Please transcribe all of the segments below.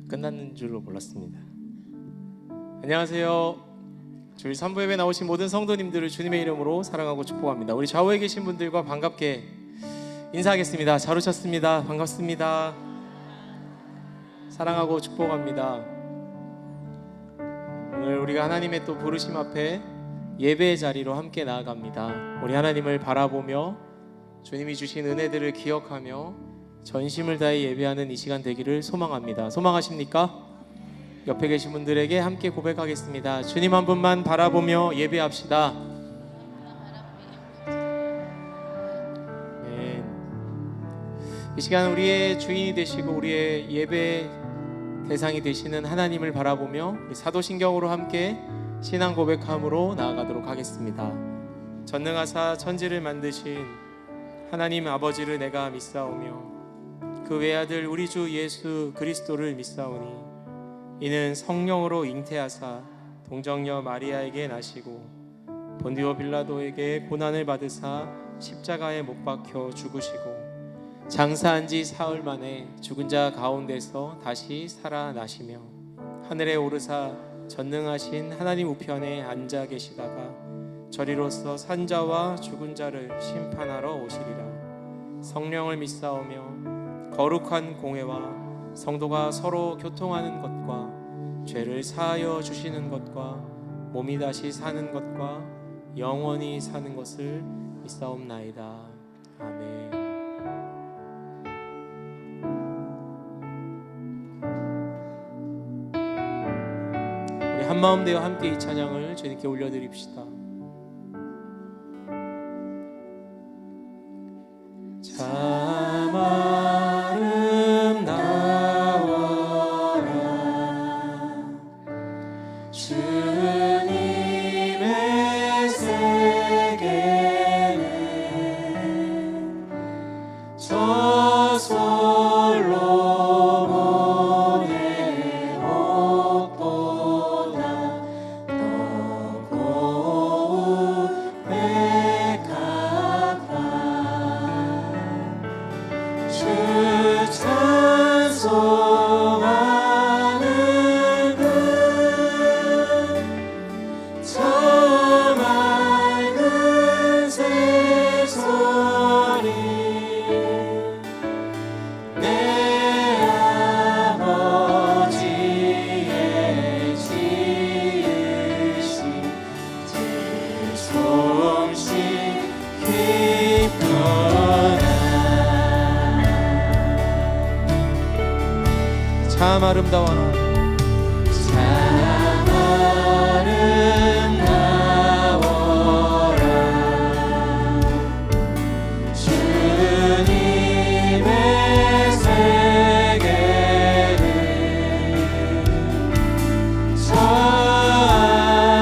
끝났는 줄로 몰랐습니다. 안녕하세요. 주일 3부 예배 나오신 모든 성도님들을 주님의 이름으로 사랑하고 축복합니다. 우리 좌우에 계신 분들과 반갑게 인사하겠습니다. 잘 오셨습니다. 반갑습니다. 사랑하고 축복합니다. 오늘 우리가 하나님의 또 부르심 앞에 예배의 자리로 함께 나아갑니다. 우리 하나님을 바라보며 주님이 주신 은혜들을 기억하며 전심을 다해 예배하는 이 시간 되기를 소망합니다. 소망하십니까? 옆에 계신 분들에게 함께 고백하겠습니다. 주님 한 분만 바라보며 예배합시다. 네. 이 시간 우리의 주인이 되시고 우리의 예배 대상이 되시는 하나님을 바라보며 우리 사도신경으로 함께 신앙 고백함으로 나아가도록 하겠습니다. 전능하사 천지를 만드신 하나님 아버지를 내가 믿사오며 그 외아들 우리 주 예수 그리스도를 믿사오니 이는 성령으로 잉태하사 동정녀 마리아에게 나시고 본디오 빌라도에게 고난을 받으사 십자가에 못 박혀 죽으시고 장사한 지 사흘 만에 죽은 자 가운데서 다시 살아나시며 하늘에 오르사 전능하신 하나님 우편에 앉아 계시다가 저리로서 산자와 죽은 자를 심판하러 오시리라. 성령을 믿사오며 거룩한 공회와 성도가 서로 교통하는 것과 죄를 사하여 주시는 것과 몸이 다시 사는 것과 영원히 사는 것을 믿사옵나이다. 아멘. 우리 한마음 되어 함께 이 찬양을 주님께 올려드립시다. 참 아름다워라 주님의 세계는 저 솔로몬의 옷보다 더 고운 백합화 주 찬송하는 그 저 맑은 새소리 내 아버지의 지으신 제 솜씨 깊구나. 참 아름다워라 참 아름다워라 주님의 세계는 저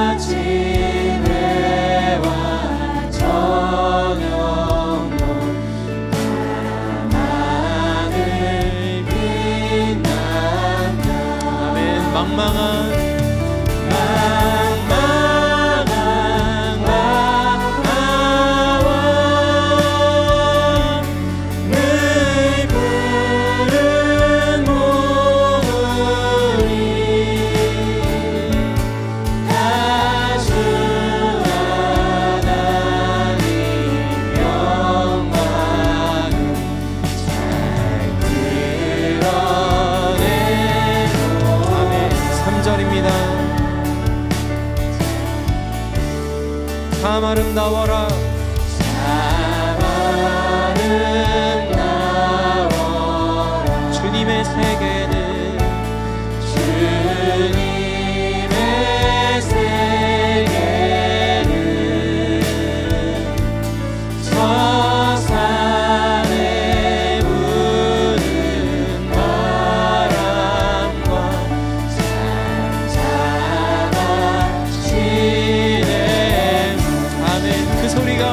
아침 해와 저녁 밤하늘 빛난다. 아멘. 망망한 늘 푸른 모으리 다주 하나님 영광을 잘 드러내고. 아멘. 3절입니다. 참 아름다워라 참 아름다워라 주님의 세계는 주님의 세계는 저 산에 부는 바람과 잔잔한 시냇. 아멘. 그 소리가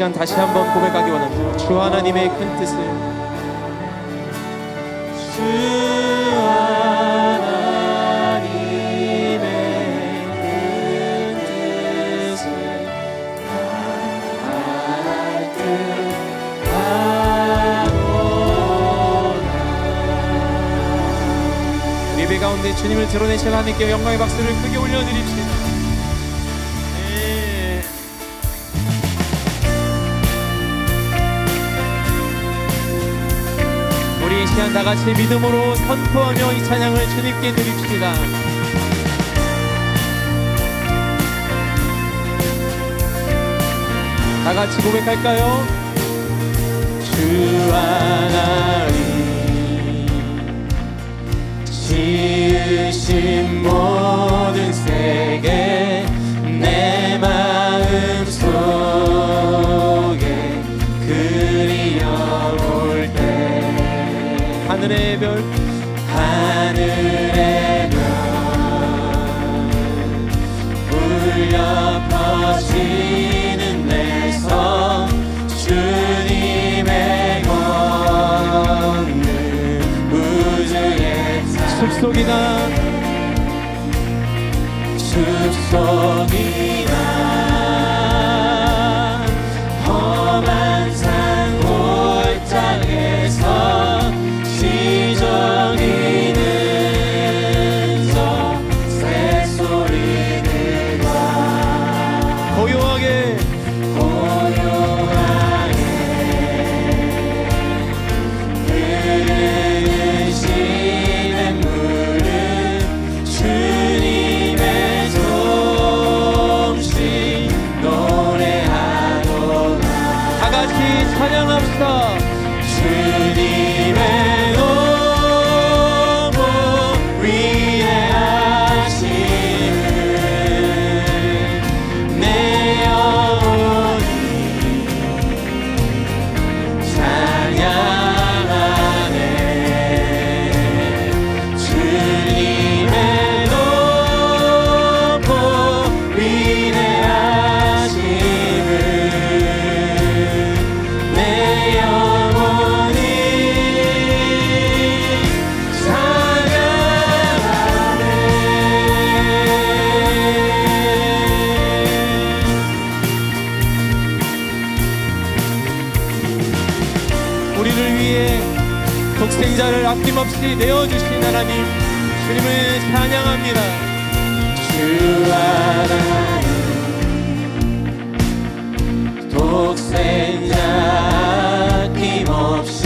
시간 다시 한번 고백하기 원합니다. 주 하나님의 큰 뜻을, 주 하나님의 큰 뜻을 다할 듯 하노라. 예배 가운데 주님을 드러내신 하나님께 영광의 박수를 크게 올려드립시다. 우리 이 시간 다같이 믿음으로 선포하며 이 찬양을 주님께 드립시다. 다같이 고백할까요? 주 하나님 지으신 모든 세계 내 마음 속에 그리어올 때 하늘의 별 울려 퍼지는 내 성 주님의 걷는 우주의 숲속이나 험한 산 골짜기에서 시정이는 저 새소리들과 고요하게 흐르는 시냇물은 주님의 솜씨 노래하도다. 다같이 찬양합시다. 주님의 너무 위대하심을 내 영혼이 찬양하네. 주님의 너무 위대하심을 내 영혼이 찬양하네. 우리를 위해 독생자를 아낌없이 내어주신 하나님, 주님을 찬양합니다. 주 하나님 독생자 아낌없이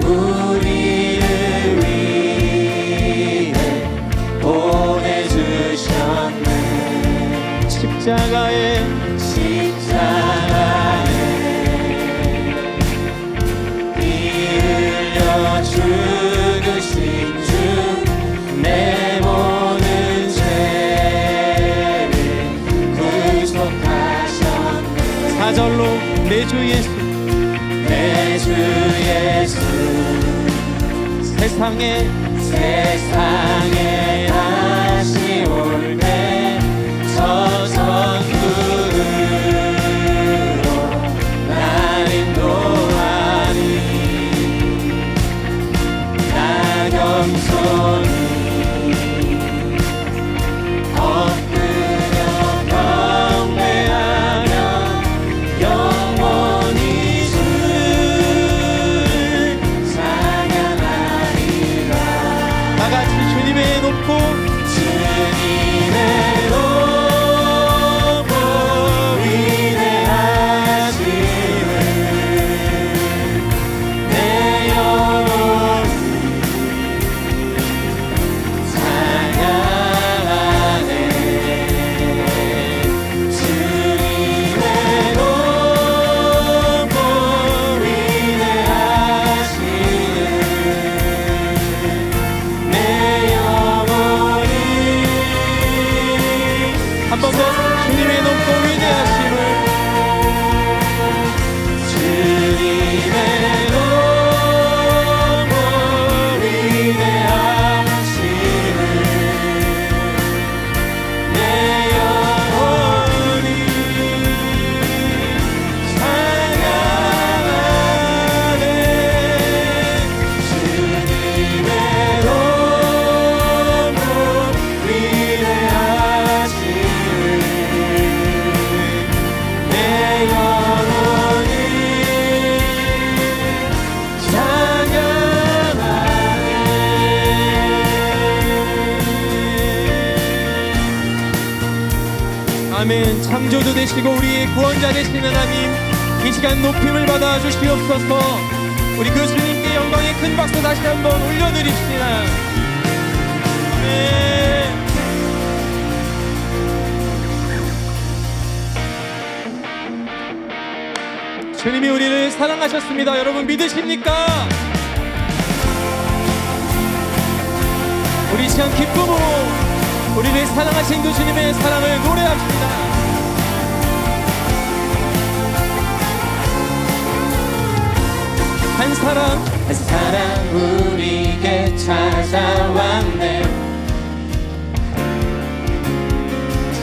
우리를 위해 보내주셨네. 십자가에 피 흘려 죽으신 주 내 모든 죄를 구속하셨네. 사절로 내 주 예수 세상에 다시 올 때 저 천국으로 날 인도하니 나 겸손히 엎드려 경배하며 영원히 주를 찬양하리라. 다같이 주님의 높고 위대하심을 내 영혼이 찬양하네. 주님의 높고 위대하심을 내 영혼이 아멘. 창조주 되시고 우리의 구원자 되시는 하나님, 이 시간 높임을 받아 주시옵소서. 우리 그 주님께 영광의 큰 박수 다시 한번 올려드립시다. 아멘. 주님이 우리를 사랑하셨습니다. 여러분 믿으십니까? 우리 시간 기쁨으로 우리를 사랑하신 그 주님의 사랑을 노래합시다. 한 사람 우리에게 찾아왔네.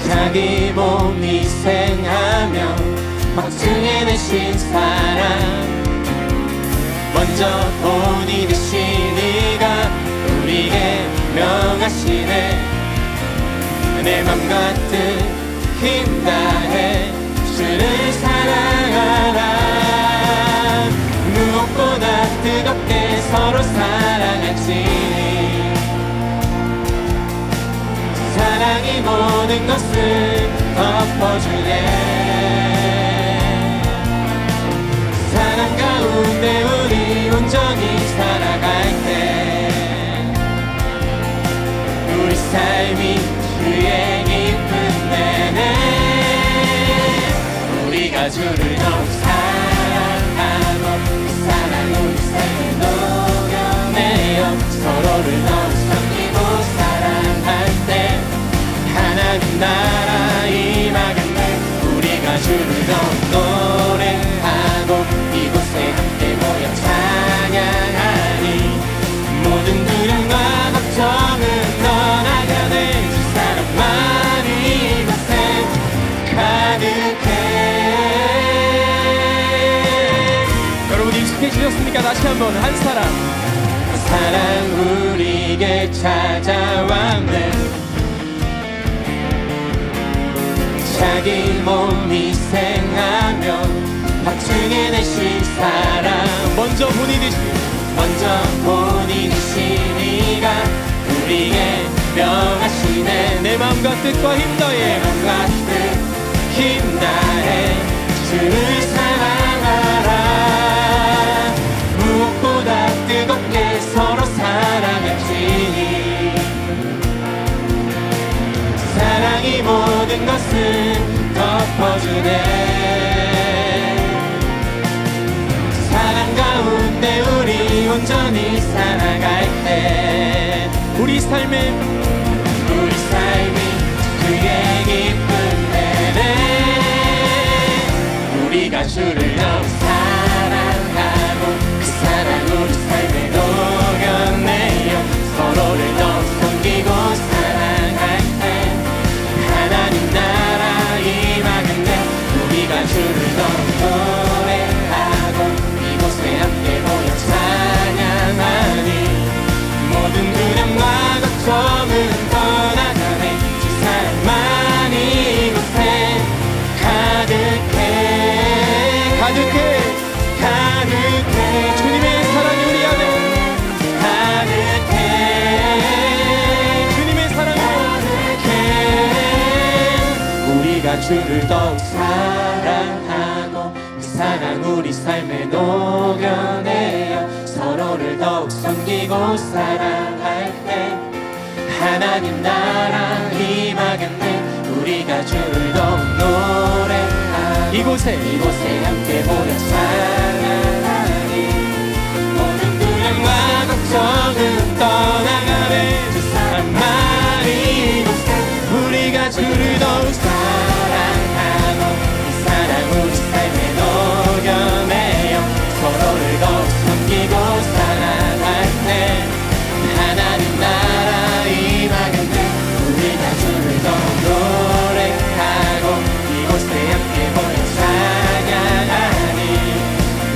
자기 몸 희생하며 확증해내신 사랑, 먼저 본이 되신 이가 우리에게 명하시네. 내 맘 가득 힘 다해 주를 사랑하라. 무엇보다 뜨겁게 서로 사랑할지니 사랑이 모든 것을 덮어주네. 사랑 가운데 우리 온전히 살아갈 때 우리 삶이 주의 깊은 내내 우리가 주를 너무 사랑하고 그 사랑 우리 삶에 녹여내어 서로를 너무 섬기고 사랑할 때 하나님 나라 임하겠네. 우리가 주를 너무 노래하고 이곳에 함께 모여 찬양하니 모든 두려움과 걱정은 떠나가네. 주 사랑만이 이곳에 가득해. 여러분 익숙해지셨습니까? 다시 한번 한 사랑 우리에게 찾아왔네. 자기 몸 희생하며 확증해내신 사랑, 먼저 본이 되신 이가 우리의 명하시네. 내 마음과 뜻과 힘 다해 주를 사랑하라. 무엇보다 뜨겁게 서로 사랑할지니 사랑이 모든 것을 덮어주네. 사랑 가운데 우리 온전히 살아갈 때 우리 삶이 그의 기쁜 내내 우리가 주를 너무 사랑하고 그 사랑 우리 삶에 녹여내어 서로를 너무 섬기고 사랑할 때 하나님 나라 임하겠네. 우리가 주를 너무 노래하고 이곳에 함께 모여 찬양하니 모든 두려움과 걱정은 떠나가네. 주 사랑만이 이곳에 가득해. 주님의 사랑이 우리 안에 가득해. 주님의 사랑이 가득해. 우리가 주를 더욱 사랑하고 그 사랑 우리 삶에 녹여내어 서로를 더욱 섬기고 사랑할 때 하나님 나라 임하겠네. 우리가 주를 더욱 노래하고 이곳에 함께 모여 찬양하니 모든 두려움과 걱정은 떠나가네. 주 사랑만이 이곳에 우리가 주를 더욱 사랑하고 이 사랑 우리 삶에 녹여내어 서로를 더욱 섬기고 사랑할 때 하나님 나라 임하겠네. 우리가 주를 더욱 노래하고 이곳에 함께 모여 찬양하니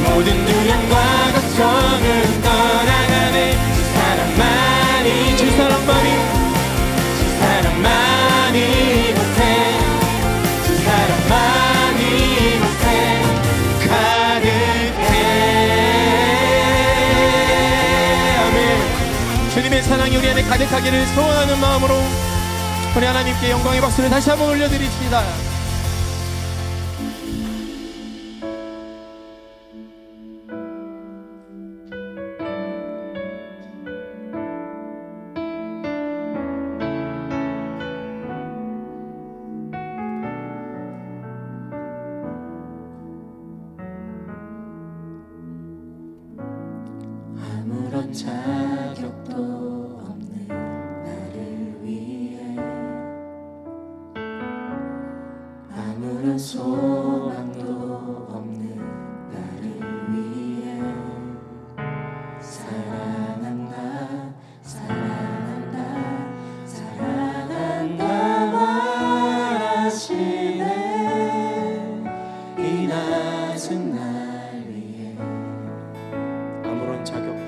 모든 두려움과 걱정은 떠나가네. 주 사랑만이 이곳에 가득해. 아멘. 주님의 사랑이 우리 안에 가득하기를 소원하는 마음으로 우리 하나님께 영광의 박수를 다시 한번 올려드립시다. 소망도 없는 나를 위해 사랑한다 사랑한다 사랑한다 말하시네 이 낮은 날 위해 아무런 자격도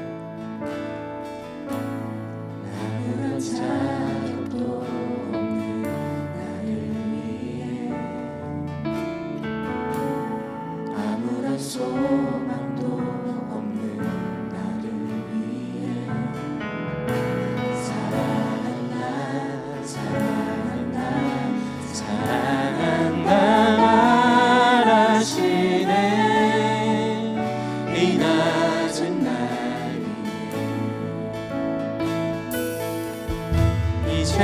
없는 나를 위해 아무런 소망도 없는 나를 위해 사랑한다 사랑한다 사랑한다 말하시네 이 낮은 날 위해 이제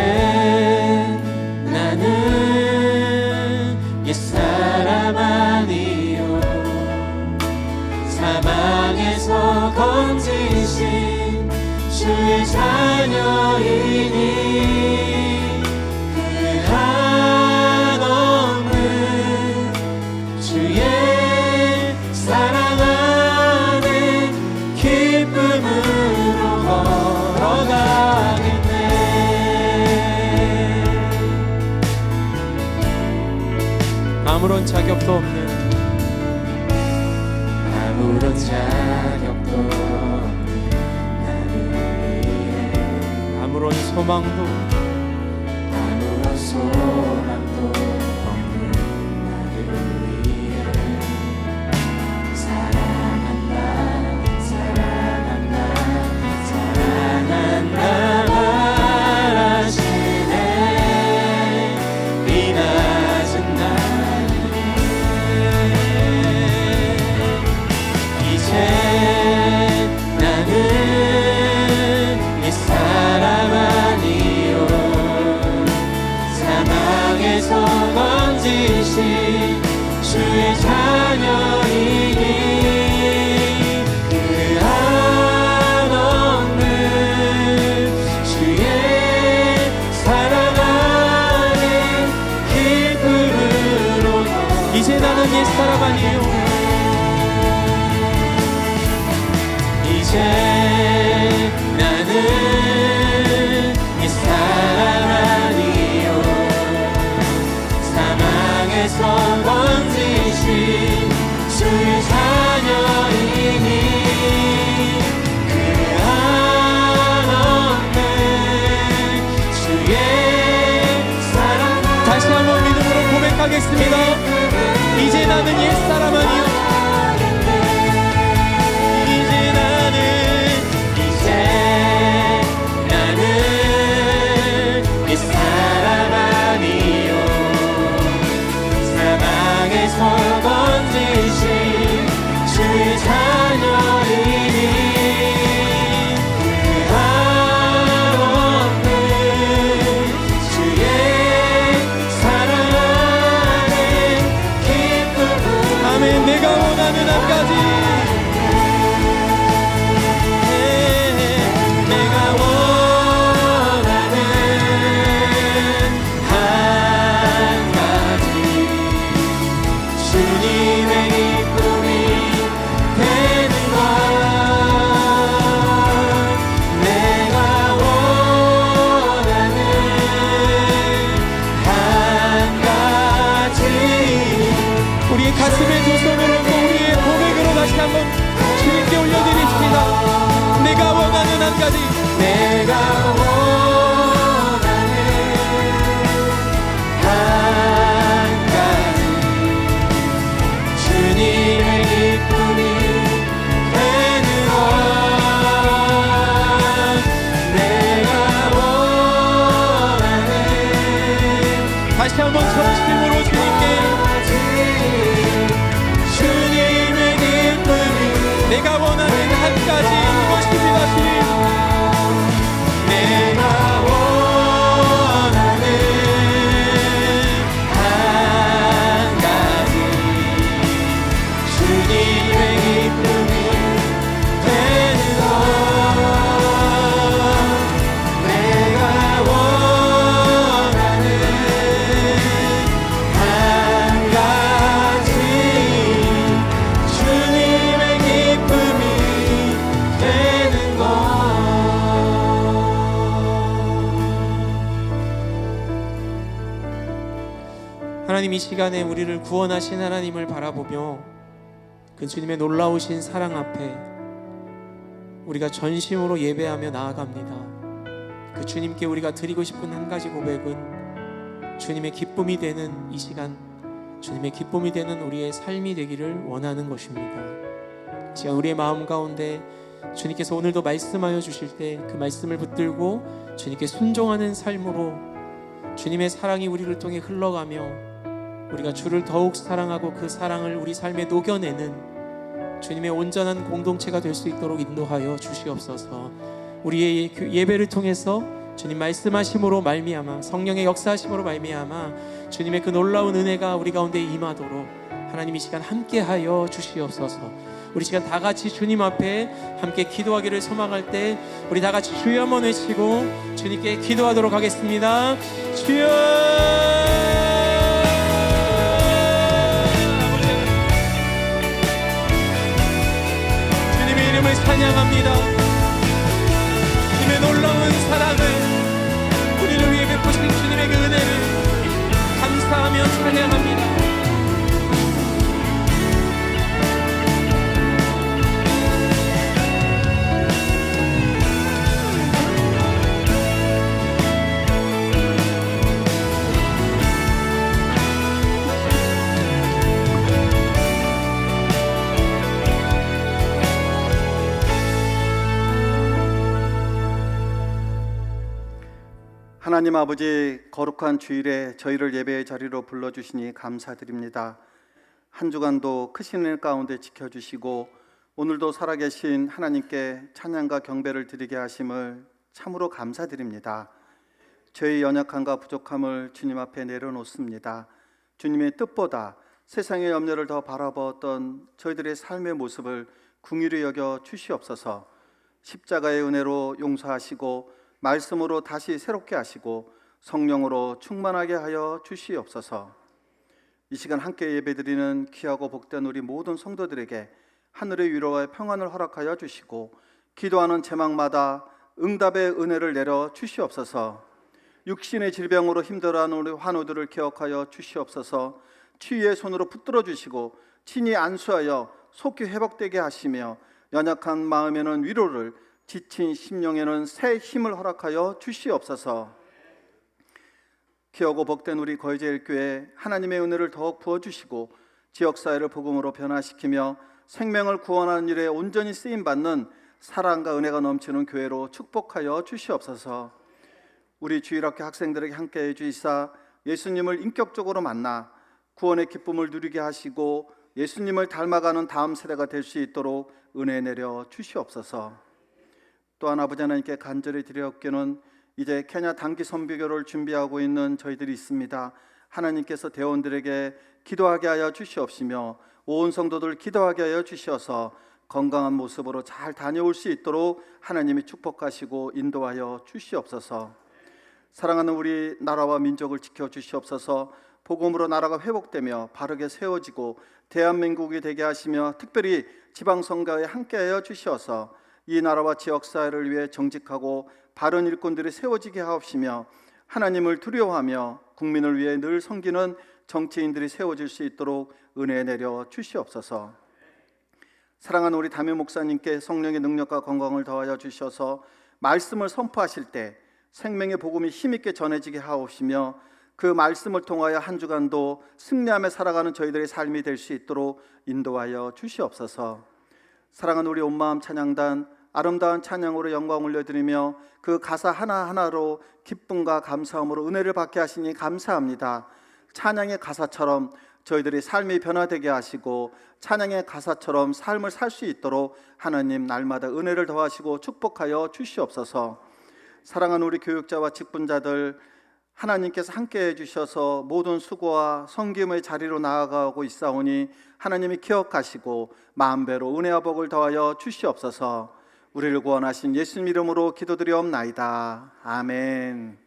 나는 옛사람 아니요 사망에서 건지신 주의 자녀이니 그 한없는 주의 사랑 안에 기쁨으로 걸어가겠네 아무런 자격도 없는 아무런 자격도 없는 나를 위해 아무런 소망도 없는 나를 위해 사랑한다 사랑한다 사랑한다 말하시네 이 낮은 날 이제 나는 옛사람 아니요 사망에서 건지신 주의 자녀이니 그 한없는 주의 사랑 안에 기쁨으로 이제 나는 옛사람 아니요 이제 나는 옛사람 아니요 사망에서 건지신 주의 자녀이니 그 한없는 주의 사랑 다시 한번 믿음으로 고백하겠습니다 이제 나는 옛사람 아니요 옛사람 아니요 사망에서 건지신 주의 자녀이니 그 한없는 주의 사랑 안에 기쁨을 아멘 내가 원하는 한가지 내가 주님의 기쁨이 되는 것 내가 원하는 한 가지 우리의 가슴에 두 손을 얹고 우리의 고백으로 다시 한번 주님께 올려드립시다 내가 원하는 한 가지 내가 원하는 한 가지 주님의 기쁨이 되는 것 내가 원하는 다시 한번 전심으로 주님께 주님의 기쁨이 내가 원하는 한 가지 이것입니다 주님 내가 원하는 한 가지 주님의 기쁨이 되는 것 내가 원하는 한 하나님, 이 시간에 우리를 구원하신 하나님을 바라보며 그 주님의 놀라우신 사랑 앞에 우리가 전심으로 예배하며 나아갑니다. 그 주님께 우리가 드리고 싶은 한 가지 고백은 주님의 기쁨이 되는 이 시간, 주님의 기쁨이 되는 우리의 삶이 되기를 원하는 것입니다. 지금 우리의 마음 가운데 주님께서 오늘도 말씀하여 주실 때 그 말씀을 붙들고 주님께 순종하는 삶으로 주님의 사랑이 우리를 통해 흘러가며 우리가 주를 더욱 사랑하고 그 사랑을 우리 삶에 녹여내는 주님의 온전한 공동체가 될 수 있도록 인도하여 주시옵소서. 우리의 예배를 통해서 주님 말씀하심으로 말미암아, 성령의 역사하심으로 말미암아 주님의 그 놀라운 은혜가 우리 가운데 임하도록 하나님 이 시간 함께하여 주시옵소서. 우리 시간 다 같이 주님 앞에 함께 기도하기를 소망할 때 우리 다 같이 주여 한번 외치고 주님께 기도하도록 하겠습니다. 주여! 주님의 이름을 찬양합니다. 주님의 놀라운 사랑을, 우리를 위해 베푸신 주님의 그 은혜를 감사하며 찬양합니다. 하나님 아버지, 거룩한 주일에 저희를 예배의 자리로 불러주시니 감사드립니다. 한 주간도 크신 일 가운데 지켜주시고 오늘도 살아계신 하나님께 찬양과 경배를 드리게 하심을 참으로 감사드립니다. 저희 연약함과 부족함을 주님 앞에 내려놓습니다. 주님의 뜻보다 세상의 염려를 더 바라보았던 저희들의 삶의 모습을 긍휼히 여겨 주시옵소서. 십자가의 은혜로 용서하시고 말씀으로 다시 새롭게 하시고 성령으로 충만하게 하여 주시옵소서. 이 시간 함께 예배드리는 귀하고 복된 우리 모든 성도들에게 하늘의 위로와 평안을 허락하여 주시고 기도하는 제막마다 응답의 은혜를 내려 주시옵소서. 육신의 질병으로 힘들어하는 우리 환우들을 기억하여 주시옵소서. 치유의 손으로 붙들어 주시고 친히 안수하여 속히 회복되게 하시며 연약한 마음에는 위로를, 지친 심령에는 새 힘을 허락하여 주시옵소서. 귀하고 복된 우리 거제일교회 하나님의 은혜를 더욱 부어주시고 지역사회를 복음으로 변화시키며 생명을 구원하는 일에 온전히 쓰임받는 사랑과 은혜가 넘치는 교회로 축복하여 주시옵소서. 우리 주일학교 학생들에게 함께해 주시사 예수님을 인격적으로 만나 구원의 기쁨을 누리게 하시고 예수님을 닮아가는 다음 세대가 될 수 있도록 은혜 내려 주시옵소서. 또한 아버지 하나님께 간절히 드리옵기는 이제 케냐 단기 선교를 준비하고 있는 저희들이 있습니다. 하나님께서 대원들에게 기도하게 하여 주시옵시며 온 성도들 기도하게 하여 주셔서 건강한 모습으로 잘 다녀올 수 있도록 하나님이 축복하시고 인도하여 주시옵소서. 사랑하는 우리 나라와 민족을 지켜주시옵소서. 복음으로 나라가 회복되며 바르게 세워지고 대한민국이 되게 하시며 특별히 지방선거에 함께하여 주시어서 이 나라와 지역사회를 위해 정직하고 바른 일꾼들이 세워지게 하옵시며 하나님을 두려워하며 국민을 위해 늘 섬기는 정치인들이 세워질 수 있도록 은혜 내려 주시옵소서. 사랑하는 우리 담임 목사님께 성령의 능력과 건강을 더하여 주셔서 말씀을 선포하실 때 생명의 복음이 힘있게 전해지게 하옵시며 그 말씀을 통하여 한 주간도 승리하며 살아가는 저희들의 삶이 될 수 있도록 인도하여 주시옵소서. 사랑하는 우리 온마음 찬양단 아름다운 찬양으로 영광 올려드리며 그 가사 하나하나로 기쁨과 감사함으로 은혜를 받게 하시니 감사합니다. 찬양의 가사처럼 저희들이 삶이 변화되게 하시고 찬양의 가사처럼 삶을 살 수 있도록 하나님 날마다 은혜를 더하시고 축복하여 주시옵소서. 사랑하는 우리 교육자와 직분자들 하나님께서 함께해 주셔서 모든 수고와 섬김의 자리로 나아가고 있사오니 하나님이 기억하시고 마음배로 은혜와 복을 더하여 주시옵소서. 우리를 구원하신 예수님 이름으로 기도드리옵나이다. 아멘.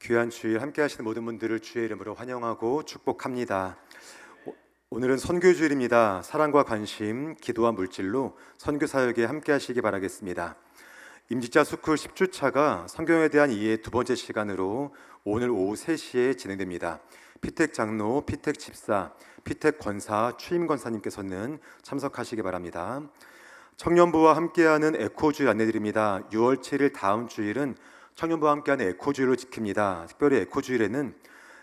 귀한 주일 함께 하시는 모든 분들을 주의 이름으로 환영하고 축복합니다. 오늘은 선교주일입니다. 사랑과 관심, 기도와 물질로 선교 사역에 함께 하시기 바라겠습니다. 임직자 스쿨 10주차가 성경에 대한 이해 두 번째 시간으로 오늘 오후 3시에 진행됩니다. 피택 장로, 피택 집사, 피택 권사, 추임 권사님께서는 참석하시기 바랍니다. 청년부와 함께하는 에코주일 안내드립니다. 6월 7일 다음 주일은 청년부와 함께하는 에코주일로 지킵니다. 특별히 에코주일에는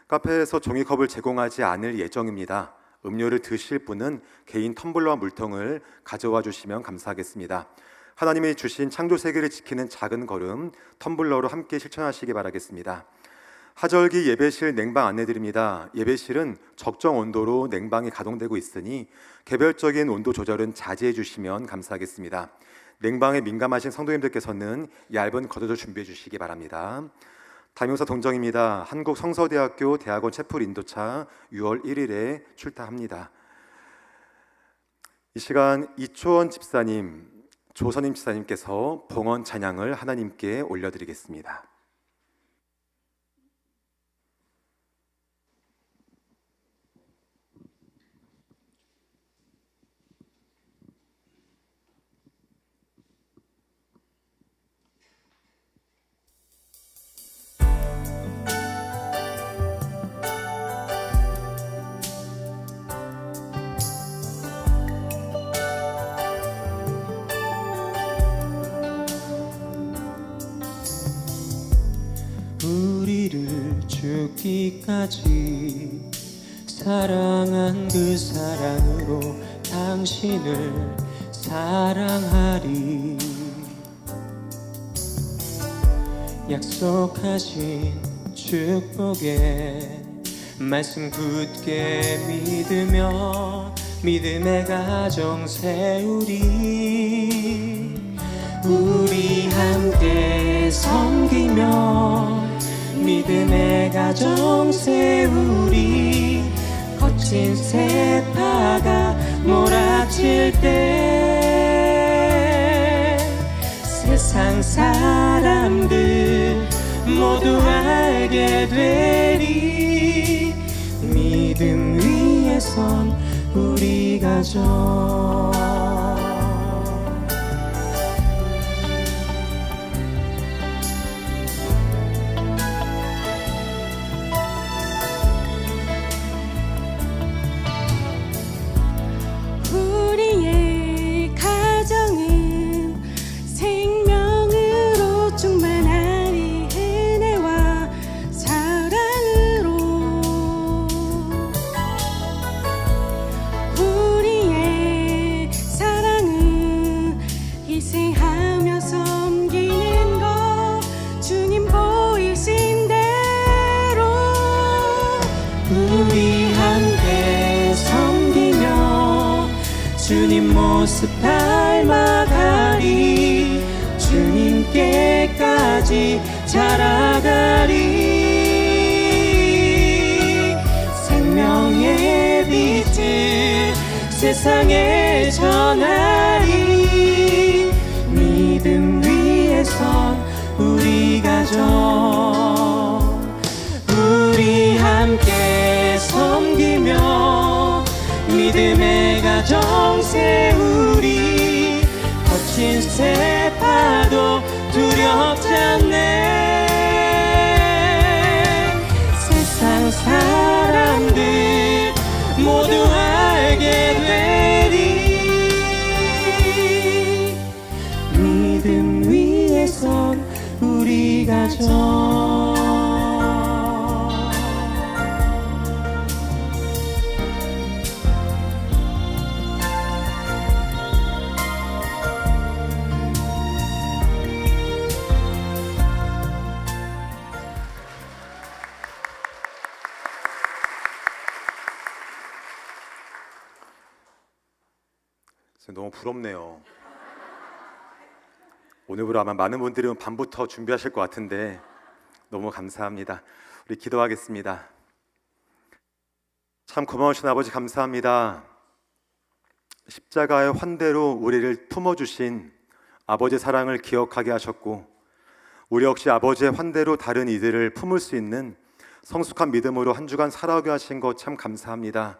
카페에서 종이컵을 제공하지 않을 예정입니다. 음료를 드실 분은 개인 텀블러와 물통을 가져와 주시면 감사하겠습니다. 하나님이 주신 창조 세계를 지키는 작은 걸음 텀블러로 함께 실천하시기 바라겠습니다. 하절기 예배실 냉방 안내드립니다. 예배실은 적정 온도로 냉방이 가동되고 있으니 개별적인 온도 조절은 자제해 주시면 감사하겠습니다. 냉방에 민감하신 성도님들께서는 얇은 겉옷을 준비해 주시기 바랍니다. 담임사 동정입니다. 한국성서대학교 대학원 채플 인도차 6월 1일에 출타합니다. 이 시간 이초원 집사님, 조선임 집사님께서 봉헌 찬양을 하나님께 올려드리겠습니다. 우리를 죽기까지 사랑한 그 사랑으로 당신을 사랑하리. 약속하신 축복의 말씀 굳게 믿으며 믿음의 가정 세우리. 우리 함께 섬기며 믿음의 가정 세우리. 거친 세파가 몰아칠 때 세상 사람들 모두 알게 되리. 믿음 위에 선 우리 가정. 주님 모습 닮아가리. 주님께까지 자라가리. 생명의 빛을 세상에 전하리. 믿음 위에 선 우리 가정. 우리 함께 섬기며 믿음의 가정 세우리. 거친 세파도 두렵지 않네. 세상 사람들 모두 알게 되리. 믿음 위에 선 우리 가정. 너무 부럽네요. 오늘부로 아마 많은 분들이 밤부터 준비하실 것 같은데 너무 감사합니다. 우리 기도하겠습니다. 참 고마우신 아버지 감사합니다. 십자가의 환대로 우리를 품어주신 아버지의 사랑을 기억하게 하셨고 우리 역시 아버지의 환대로 다른 이들을 품을 수 있는 성숙한 믿음으로 한 주간 살아오게 하신 것 참 감사합니다.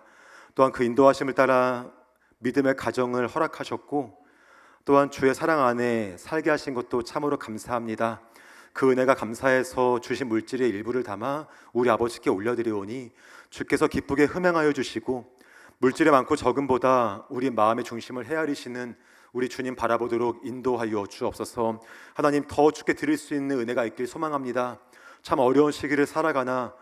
또한 그 인도하심을 따라 믿음의 가정을 허락하셨고 또한 주의 사랑 안에 살게 하신 것도 참으로 감사합니다. 그 은혜가 감사해서 주신 물질의 일부를 담아 우리 아버지께 올려드리오니 주께서 기쁘게 흠행하여 주시고 물질의 많고 적음보다 우리 마음의 중심을 헤아리시는 우리 주님 바라보도록 인도하여 주옵소서. 하나님, 더 주께 드릴 수 있는 은혜가 있길 소망합니다. 참 어려운 시기를 살아가나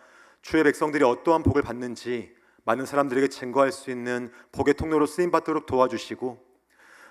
주의 백성들이 어떠한 복을 받는지 많은 사람들에게 증거할 수 있는 복의 통로로 쓰임받도록 도와주시고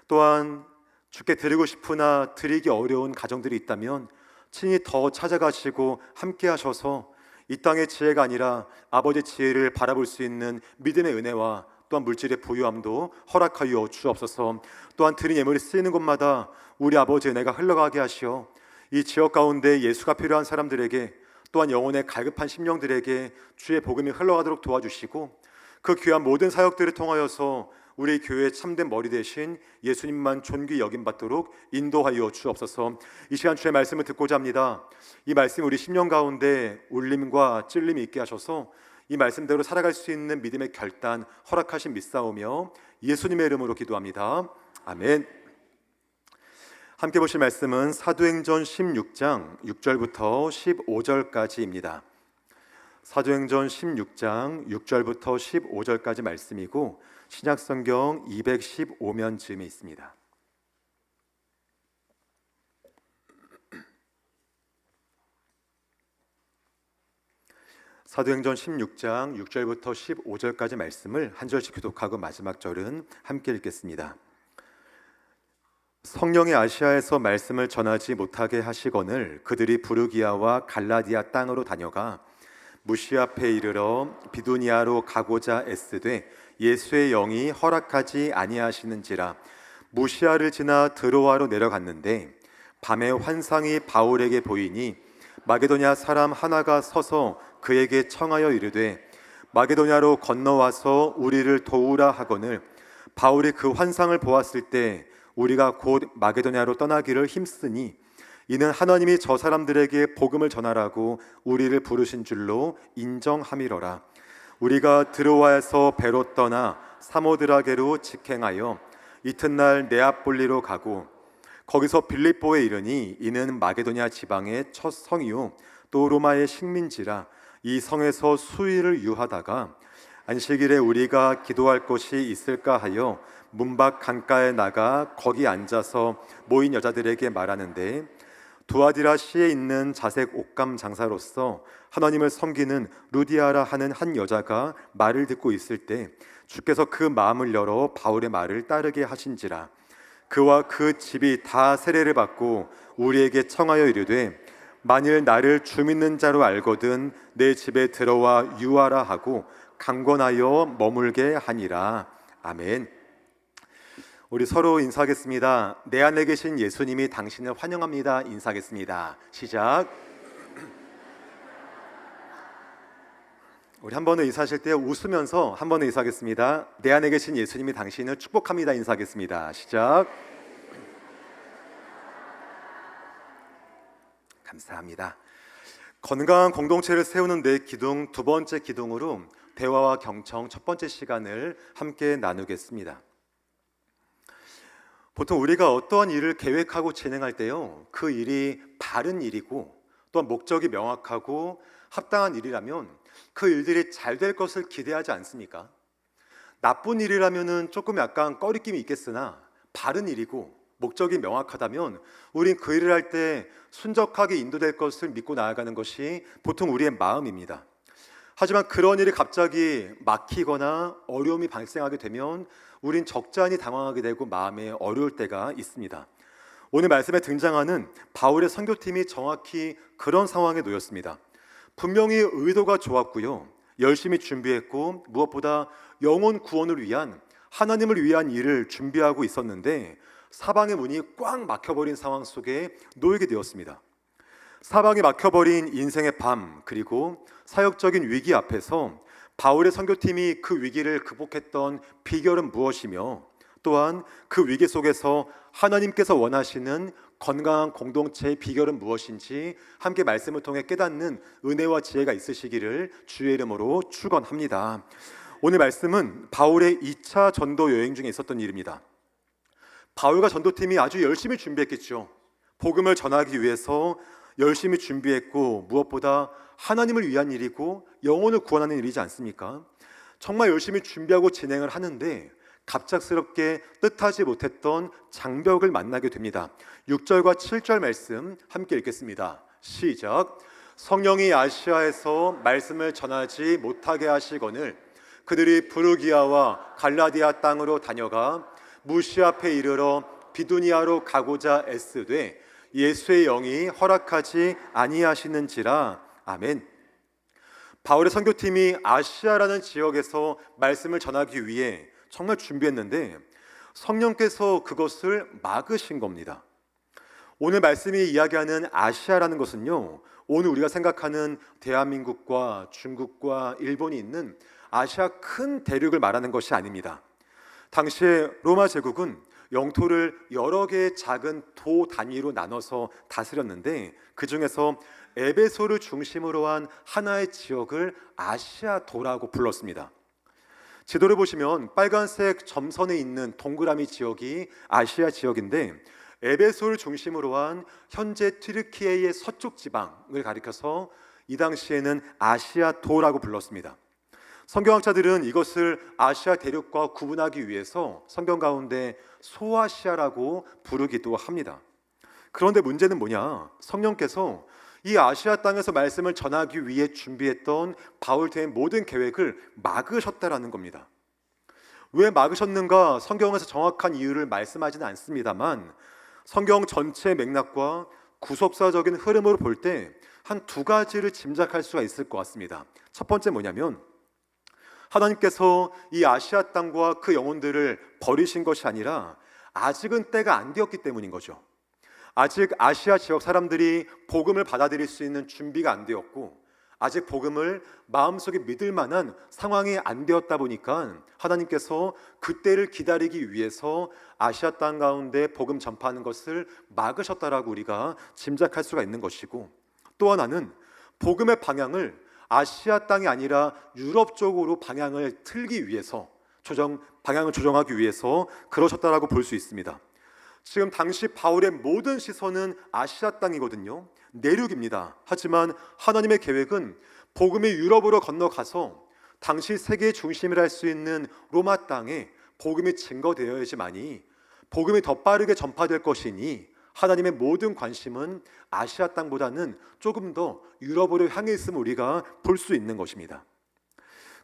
또한 주께 드리고 싶으나 드리기 어려운 가정들이 있다면 친히 더 찾아가시고 함께 하셔서 이 땅의 지혜가 아니라 아버지의 지혜를 바라볼 수 있는 믿음의 은혜와 또한 물질의 부유함도 허락하여 주옵소서. 또한 드린 예물이 쓰이는 곳마다 우리 아버지의 은혜가 흘러가게 하시어 이 지역 가운데 예수가 필요한 사람들에게 또한 영혼의 갈급한 심령들에게 주의 복음이 흘러가도록 도와주시고 그 귀한 모든 사역들을 통하여서 우리 교회의 참된 머리 대신 예수님만 존귀 여김받도록 인도하여 주옵소서. 이 시간 주의 말씀을 듣고자 합니다. 이 말씀이 우리 심령 가운데 울림과 찔림이 있게 하셔서 이 말씀대로 살아갈 수 있는 믿음의 결단 허락하신 믿사오며 예수님의 이름으로 기도합니다. 아멘. 함께 보실 말씀은 사도행전 16장 6절부터 15절까지입니다. 사도행전 16장 6절부터 15절까지 말씀이고 신약성경 215면 즈음에 있습니다. 사도행전 16장 6절부터 15절까지 말씀을 한 절씩 교독하고 마지막 절은 함께 읽겠습니다. 성령이 아시아에서 말씀을 전하지 못하게 하시거늘 그들이 부르기아와 갈라디아 땅으로 다녀가 무시 앞에 이르러 비두니아로 가고자 애쓰되 예수의 영이 허락하지 아니하시는지라 무시아를 지나 드로아로 내려갔는데 밤에 환상이 바울에게 보이니 마게도냐 사람 하나가 서서 그에게 청하여 이르되 마게도냐로 건너와서 우리를 도우라 하거늘 바울이 그 환상을 보았을 때 우리가 곧 마게도냐로 떠나기를 힘쓰니 이는 하나님이 저 사람들에게 복음을 전하라고 우리를 부르신 줄로 인정함이로라. 우리가 드로아에서 배로 떠나 사모드라게로 직행하여 이튿날 네아폴리로 가고 거기서 빌립보에 이르니 이는 마게도냐 지방의 첫 성이요 또 로마의 식민지라. 이 성에서 수일을 유하다가 안식일에 우리가 기도할 곳이 있을까 하여 문밖 강가에 나가 거기 앉아서 모인 여자들에게 말하는데 두아디라 시에 있는 자색 옷감 장사로서 하나님을 섬기는 루디아라 하는 한 여자가 말을 듣고 있을 때 주께서 그 마음을 열어 바울의 말을 따르게 하신지라. 그와 그 집이 다 세례를 받고 우리에게 청하여 이르되 만일 나를 주 믿는 자로 알거든 내 집에 들어와 유하라 하고 강권하여 머물게 하니라. 아멘. 우리 서로 인사하겠습니다. 내 안에 계신 예수님이 당신을 환영합니다. 인사하겠습니다. 시작. 우리 한 번은 인사하실 때 웃으면서 한 번은 인사하겠습니다. 내 안에 계신 예수님이 당신을 축복합니다. 인사하겠습니다. 시작. 감사합니다. 건강한 공동체를 세우는 내 기둥 두 번째 기둥으로 대화와 경청 첫 번째 시간을 함께 나누겠습니다. 보통 우리가 어떠한 일을 계획하고 진행할 때요, 그 일이 바른 일이고 또한 목적이 명확하고 합당한 일이라면 그 일들이 잘 될 것을 기대하지 않습니까? 나쁜 일이라면은 조금 약간 꺼리낌이 있겠으나 바른 일이고 목적이 명확하다면 우린 그 일을 할 때 순적하게 인도될 것을 믿고 나아가는 것이 보통 우리의 마음입니다. 하지만 그런 일이 갑자기 막히거나 어려움이 발생하게 되면 우린 적잖이 당황하게 되고 마음에 어려울 때가 있습니다. 오늘 말씀에 등장하는 바울의 선교팀이 정확히 그런 상황에 놓였습니다. 분명히 의도가 좋았고요, 열심히 준비했고 무엇보다 영혼 구원을 위한 하나님을 위한 일을 준비하고 있었는데 사방의 문이 꽉 막혀버린 상황 속에 놓이게 되었습니다. 사방이 막혀버린 인생의 밤, 그리고 사역적인 위기 앞에서 바울의 선교팀이 그 위기를 극복했던 비결은 무엇이며 또한 그 위기 속에서 하나님께서 원하시는 건강한 공동체의 비결은 무엇인지 함께 말씀을 통해 깨닫는 은혜와 지혜가 있으시기를 주의 이름으로 축원합니다. 오늘 말씀은 바울의 2차 전도 여행 중에 있었던 일입니다. 바울과 전도팀이 아주 열심히 준비했겠죠. 복음을 전하기 위해서 열심히 준비했고, 무엇보다 하나님을 위한 일이고 영혼을 구원하는 일이지 않습니까? 정말 열심히 준비하고 진행을 하는데 갑작스럽게 뜻하지 못했던 장벽을 만나게 됩니다. 6절과 7절 말씀 함께 읽겠습니다. 시작. 성령이 아시아에서 말씀을 전하지 못하게 하시거늘 그들이 부르기아와 갈라디아 땅으로 다녀가 무시 앞에 이르러 비두니아로 가고자 애쓰되 예수의 영이 허락하지 아니하시는지라. 아멘. 바울의 선교팀이 아시아라는 지역에서 말씀을 전하기 위해 정말 준비했는데 성령께서 그것을 막으신 겁니다. 오늘 말씀이 이야기하는 아시아라는 것은요, 오늘 우리가 생각하는 대한민국과 중국과 일본이 있는 아시아 큰 대륙을 말하는 것이 아닙니다. 당시에 로마 제국은 영토를 여러 개의 작은 도 단위로 나눠서 다스렸는데 그 중에서 에베소를 중심으로 한 하나의 지역을 아시아도라고 불렀습니다. 지도를 보시면 빨간색 점선에 있는 동그라미 지역이 아시아 지역인데 에베소를 중심으로 한 현재 튀르키예의 서쪽 지방을 가리켜서 이 당시에는 아시아도라고 불렀습니다. 성경학자들은 이것을 아시아 대륙과 구분하기 위해서 성경 가운데 소아시아라고 부르기도 합니다. 그런데 문제는 뭐냐? 성령께서 이 아시아 땅에서 말씀을 전하기 위해 준비했던 바울팀의 모든 계획을 막으셨다라는 겁니다. 왜 막으셨는가? 성경에서 정확한 이유를 말씀하지는 않습니다만 성경 전체 맥락과 구속사적인 흐름으로 볼 때 한 두 가지를 짐작할 수가 있을 것 같습니다. 첫 번째 뭐냐면 하나님께서 이 아시아 땅과 그 영혼들을 버리신 것이 아니라 아직은 때가 안 되었기 때문인 거죠. 아직 아시아 지역 사람들이 복음을 받아들일 수 있는 준비가 안 되었고 아직 복음을 마음속에 믿을 만한 상황이 안 되었다 보니까 하나님께서 그때를 기다리기 위해서 아시아 땅 가운데 복음 전파하는 것을 막으셨다라고 우리가 짐작할 수가 있는 것이고, 또 하나는 복음의 방향을 아시아 땅이 아니라 유럽 쪽으로 방향을 틀기 위해서 방향을 조정하기 위해서 그러셨다라고 볼 수 있습니다. 지금 당시 바울의 모든 시선은 아시아 땅이거든요. 내륙입니다. 하지만 하나님의 계획은 복음이 유럽으로 건너가서 당시 세계의 중심을 할 수 있는 로마 땅에 복음이 증거되어야지만이 복음이 더 빠르게 전파될 것이니 하나님의 모든 관심은 아시아 땅보다는 조금 더 유럽으로 향해 있음을 우리가 볼 수 있는 것입니다.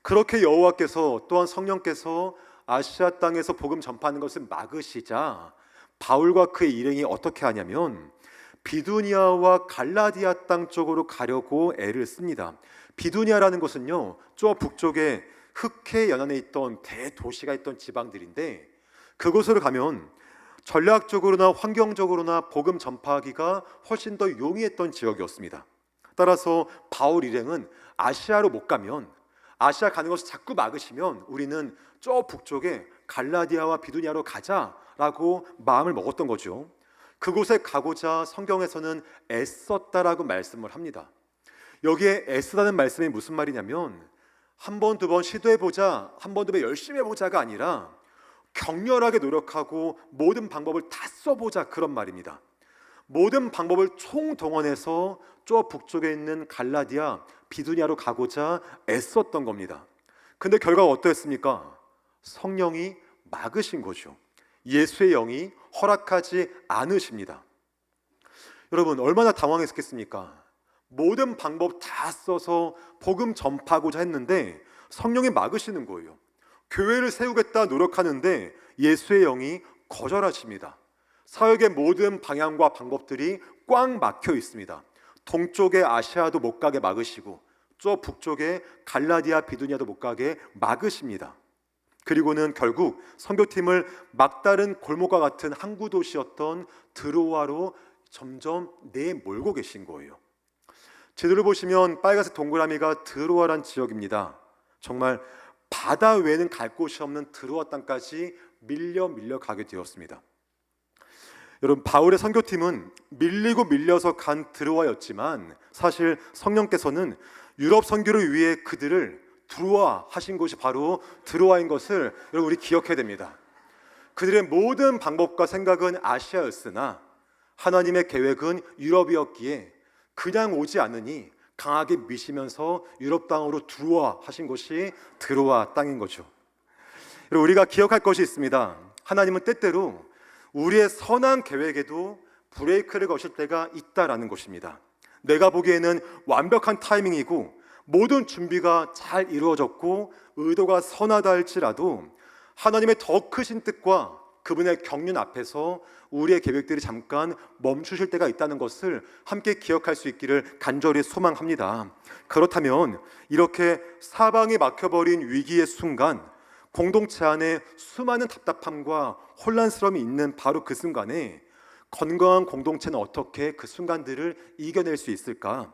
그렇게 여호와께서 또한 성령께서 아시아 땅에서 복음 전파하는 것을 막으시자 바울과 그의 일행이 어떻게 하냐면 비두니아와 갈라디아 땅 쪽으로 가려고 애를 씁니다. 비두니아라는 것은요, 저 북쪽에 흑해 연안에 있던 대도시가 있던 지방들인데 그곳으로 가면 전략적으로나 환경적으로나 복음 전파하기가 훨씬 더 용이했던 지역이었습니다. 따라서 바울 일행은 아시아로 못 가면, 아시아 가는 것을 자꾸 막으시면 우리는 저 북쪽에 갈라디아와 비두니아로 가자라고 마음을 먹었던 거죠. 그곳에 가고자 성경에서는 애썼다라고 말씀을 합니다. 여기에 애쓰다는 말씀이 무슨 말이냐면 한 번, 두 번 시도해보자, 한 번, 두 번 열심히 해보자가 아니라 격렬하게 노력하고 모든 방법을 다 써보자, 그런 말입니다. 모든 방법을 총동원해서 저 북쪽에 있는 갈라디아, 비두니아로 가고자 애썼던 겁니다. 근데 결과가 어떠했습니까? 성령이 막으신 거죠. 예수의 영이 허락하지 않으십니다. 여러분, 얼마나 당황했겠습니까? 모든 방법 다 써서 복음 전파하고자 했는데 성령이 막으시는 거예요. 교회를 세우겠다 노력하는데 예수의 영이 거절하십니다. 사역의 모든 방향과 방법들이 꽉 막혀 있습니다. 동쪽의 아시아도 못 가게 막으시고 저 북쪽에 갈라디아, 비두니아도 못 가게 막으십니다. 그리고는 결국 선교팀을 막다른 골목과 같은 항구 도시였던 드로아로 점점 내몰고 계신 거예요. 지도를 보시면 빨간색 동그라미가 드로아란 지역입니다. 정말 바다 외에는 갈 곳이 없는 드로아 땅까지 밀려 가게 되었습니다. 여러분, 바울의 선교팀은 밀리고 밀려서 간 드로아였지만 사실 성령께서는 유럽 선교를 위해 그들을 드로아 하신 곳이 바로 드로아인 것을 여러분 우리 기억해야 됩니다. 그들의 모든 방법과 생각은 아시아였으나 하나님의 계획은 유럽이었기에 그냥 오지 않으니 강하게 미시면서 유럽 땅으로 들어와 하신 곳이 드로아 땅인 거죠. 여러분, 우리가 기억할 것이 있습니다. 하나님은 때때로 우리의 선한 계획에도 브레이크를 거실 때가 있다라는 것입니다. 내가 보기에는 완벽한 타이밍이고 모든 준비가 잘 이루어졌고 의도가 선하다 할지라도 하나님의 더 크신 뜻과 그분의 경륜 앞에서 우리의 계획들이 잠깐 멈추실 때가 있다는 것을 함께 기억할 수 있기를 간절히 소망합니다. 그렇다면 이렇게 사방이 막혀버린 위기의 순간, 공동체 안에 수많은 답답함과 혼란스러움이 있는 바로 그 순간에 건강한 공동체는 어떻게 그 순간들을 이겨낼 수 있을까?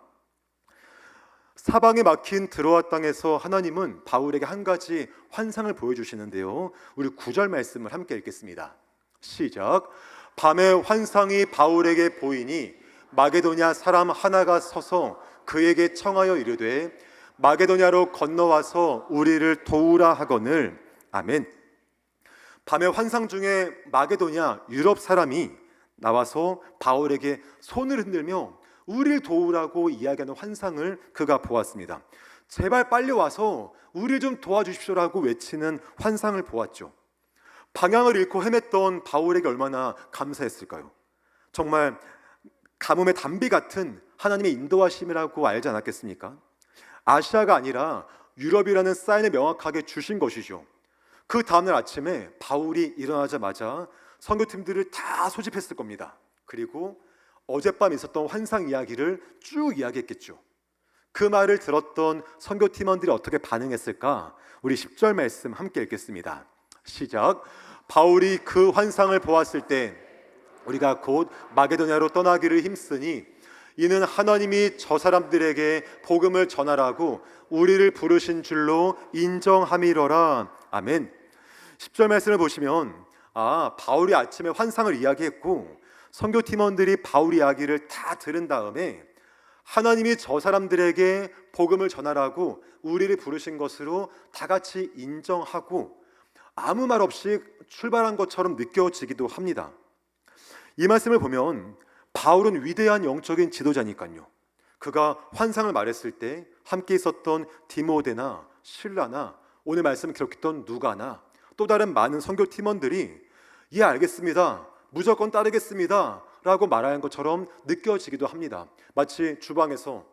사방에 막힌 드로아 땅에서 하나님은 바울에게 한 가지 환상을 보여주시는데요. 우리 9절 말씀을 함께 읽겠습니다. 시작. 밤에 환상이 바울에게 보이니 마게도냐 사람 하나가 서서 그에게 청하여 이르되 마게도냐로 건너와서 우리를 도우라 하거늘. 아멘. 밤에 환상 중에 마게도냐 유럽 사람이 나와서 바울에게 손을 흔들며 우리를 도우라고 이야기하는 환상을 그가 보았습니다. 제발 빨리 와서 우리를 좀 도와주십시오라고 외치는 환상을 보았죠. 방향을 잃고 헤맸던 바울에게 얼마나 감사했을까요? 정말 가뭄의 단비 같은 하나님의 인도하심이라고 알지 않았겠습니까? 아시아가 아니라 유럽이라는 사인을 명확하게 주신 것이죠. 그 다음날 아침에 바울이 일어나자마자 선교팀들을 다 소집했을 겁니다. 그리고 어젯밤 있었던 환상 이야기를 쭉 이야기했겠죠. 그 말을 들었던 선교팀원들이 어떻게 반응했을까? 우리 10절 말씀 함께 읽겠습니다. 시작. 바울이 그 환상을 보았을 때 우리가 곧 마게도냐로 떠나기를 힘쓰니 이는 하나님이 저 사람들에게 복음을 전하라고 우리를 부르신 줄로 인정함이러라. 아멘. 10절 말씀을 보시면 바울이 아침에 환상을 이야기했고 선교팀원들이 바울 이야기를 다 들은 다음에 하나님이 저 사람들에게 복음을 전하라고 우리를 부르신 것으로 다 같이 인정하고 아무 말 없이 출발한 것처럼 느껴지기도 합니다. 이 말씀을 보면 바울은 위대한 영적인 지도자니까요. 그가 환상을 말했을 때 함께 있었던 디모데나 실라나 오늘 말씀을 기록했던 누가나 또 다른 많은 선교팀원들이 예 알겠습니다, 무조건 따르겠습니다 라고 말하는 것처럼 느껴지기도 합니다. 마치 주방에서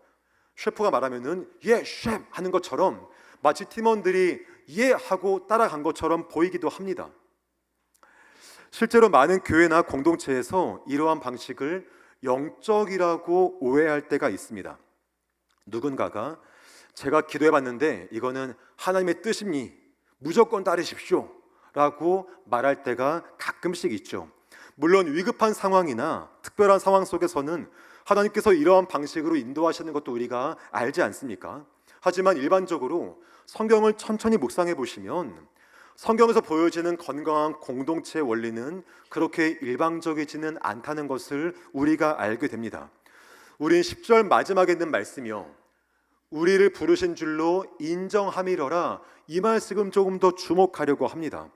셰프가 말하면은 예 셰프 하는 것처럼 마치 팀원들이 예 하고 따라간 것처럼 보이기도 합니다. 실제로 많은 교회나 공동체에서 이러한 방식을 영적이라고 오해할 때가 있습니다. 누군가가 제가 기도해봤는데 이거는 하나님의 뜻이니 무조건 따르십시오 라고 말할 때가 가끔씩 있죠. 물론 위급한 상황이나 특별한 상황 속에서는 하나님께서 이러한 방식으로 인도하시는 것도 우리가 알지 않습니까? 하지만 일반적으로 성경을 천천히 묵상해 보시면 성경에서 보여지는 건강한 공동체의 원리는 그렇게 일방적이지는 않다는 것을 우리가 알게 됩니다. 우린 10절 마지막에 있는 말씀이요, 우리를 부르신 줄로 인정함이러라, 이 말씀 조금 더 주목하려고 합니다.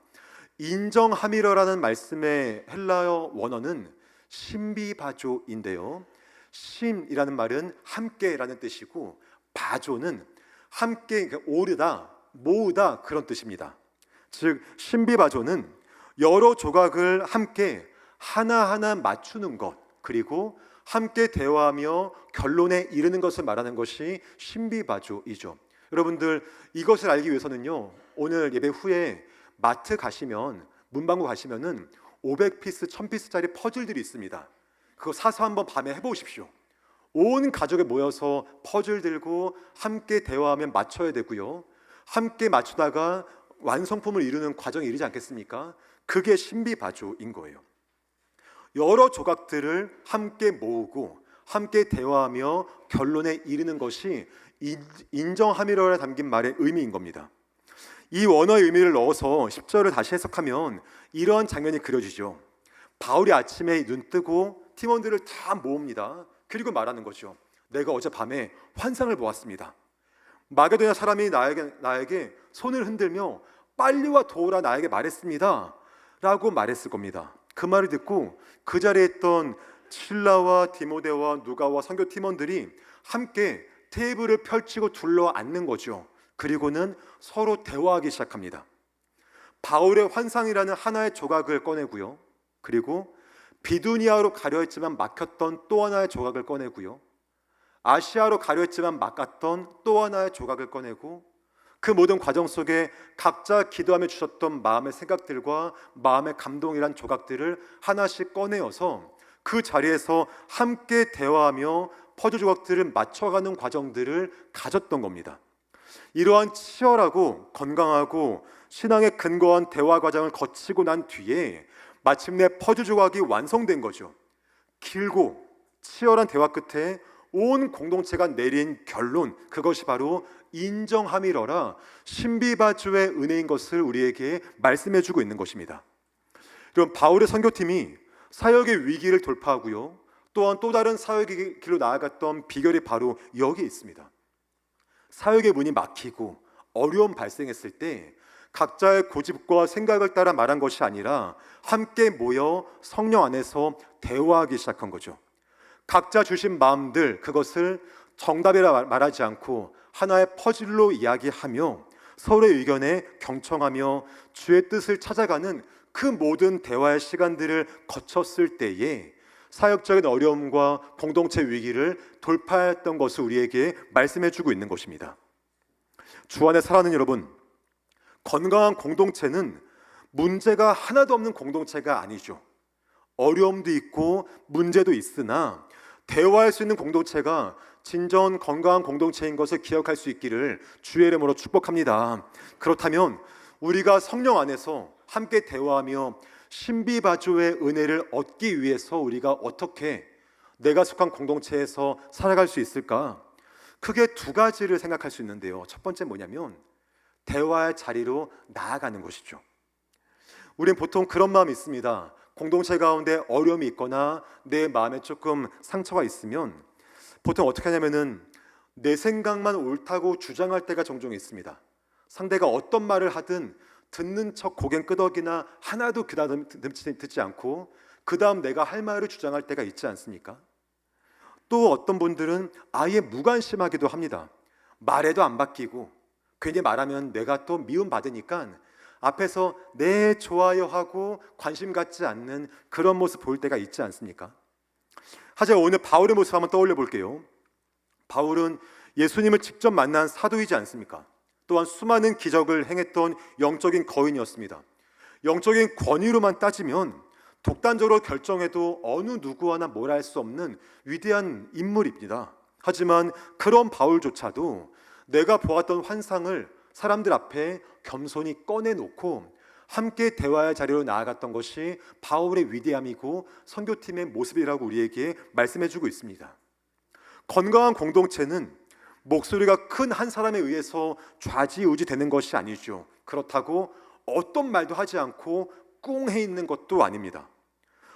인정함이러라는 말씀의 헬라어 원어는 신비바조인데요, 심이라는 말은 함께라는 뜻이고 바조는 함께, 오르다, 모으다 그런 뜻입니다. 즉 신비바조는 여러 조각을 함께 하나하나 맞추는 것, 그리고 함께 대화하며 결론에 이르는 것을 말하는 것이 신비바조이죠. 여러분들 이것을 알기 위해서는요, 오늘 예배 후에 마트 가시면, 문방구 가시면은 500피스, 1000피스짜리 퍼즐들이 있습니다. 그거 사서 한번 밤에 해보십시오. 온 가족이 모여서 퍼즐 들고 함께 대화하면 맞춰야 되고요, 함께 맞추다가 완성품을 이루는 과정이 이르지 않겠습니까? 그게 신비바조인 거예요. 여러 조각들을 함께 모으고 함께 대화하며 결론에 이르는 것이 인정함이러에 담긴 말의 의미인 겁니다. 이 원어의 의미를 넣어서 10절을 다시 해석하면 이러한 장면이 그려지죠. 바울이 아침에 눈 뜨고 팀원들을 다 모읍니다. 그리고 말하는 거죠. 내가 어젯밤에 환상을 보았습니다. 마게도냐 사람이 나에게 손을 흔들며 빨리 와 도우라 나에게 말했습니다 라고 말했을 겁니다. 그 말을 듣고 그 자리에 있던 실라와 디모데와 누가와 선교 팀원들이 함께 테이블을 펼치고 둘러 앉는 거죠. 그리고는 서로 대화하기 시작합니다. 바울의 환상이라는 하나의 조각을 꺼내고요. 그리고 비두니아로 가려했지만 막혔던 또 하나의 조각을 꺼내고요. 아시아로 가려했지만 막았던 또 하나의 조각을 꺼내고 그 모든 과정 속에 각자 기도하며 주셨던 마음의 생각들과 마음의 감동이란 조각들을 하나씩 꺼내어서 그 자리에서 함께 대화하며 퍼즐 조각들을 맞춰가는 과정들을 가졌던 겁니다. 이러한 치열하고 건강하고 신앙에 근거한 대화 과정을 거치고 난 뒤에 마침내 퍼즐 조각이 완성된 거죠. 길고 치열한 대화 끝에 온 공동체가 내린 결론, 그것이 바로 인정함이러라 신비바주의 은혜인 것을 우리에게 말씀해주고 있는 것입니다. 그럼 바울의 선교팀이 사역의 위기를 돌파하고요, 또한 또 다른 사역의 길로 나아갔던 비결이 바로 여기에 있습니다. 사역의 문이 막히고 어려움 발생했을 때 각자의 고집과 생각을 따라 말한 것이 아니라 함께 모여 성령 안에서 대화하기 시작한 거죠. 각자 주신 마음들, 그것을 정답이라 말하지 않고 하나의 퍼즐로 이야기하며 서로의 의견에 경청하며 주의 뜻을 찾아가는 그 모든 대화의 시간들을 거쳤을 때에 사역적인 어려움과 공동체 위기를 돌파했던 것을 우리에게 말씀해주고 있는 것입니다. 주 안에 사랑하는 여러분, 건강한 공동체는 문제가 하나도 없는 공동체가 아니죠. 어려움도 있고 문제도 있으나 대화할 수 있는 공동체가 진정 건강한 공동체인 것을 기억할 수 있기를 주의 이름으로 축복합니다. 그렇다면 우리가 성령 안에서 함께 대화하며 신비바조의 은혜를 얻기 위해서 우리가 어떻게 내가 속한 공동체에서 살아갈 수 있을까? 크게 두 가지를 생각할 수 있는데요. 첫 번째 뭐냐면 대화의 자리로 나아가는 것이죠. 우린 보통 그런 마음이 있습니다. 공동체 가운데 어려움이 있거나 내 마음에 조금 상처가 있으면 보통 어떻게 하냐면은 내 생각만 옳다고 주장할 때가 종종 있습니다. 상대가 어떤 말을 하든 듣는 척 고개 끄덕이나 하나도 듣지 않고 그 다음 내가 할 말을 주장할 때가 있지 않습니까? 또 어떤 분들은 아예 무관심하기도 합니다. 말해도 안 바뀌고 괜히 말하면 내가 또 미움받으니까 앞에서 네 좋아요 하고 관심 갖지 않는 그런 모습 보일 때가 있지 않습니까? 하지만 오늘 바울의 모습 한번 떠올려 볼게요. 바울은 예수님을 직접 만난 사도이지 않습니까? 또한 수많은 기적을 행했던 영적인 거인이었습니다. 영적인 권위로만 따지면 독단적으로 결정해도 어느 누구와나 뭘 할 수 없는 위대한 인물입니다. 하지만 그런 바울조차도 내가 보았던 환상을 사람들 앞에 겸손히 꺼내놓고 함께 대화의 자리로 나아갔던 것이 바울의 위대함이고 선교팀의 모습이라고 우리에게 말씀해주고 있습니다. 건강한 공동체는 목소리가 큰 한 사람에 의해서 좌지우지 되는 것이 아니죠. 그렇다고 어떤 말도 하지 않고 꿍해 있는 것도 아닙니다.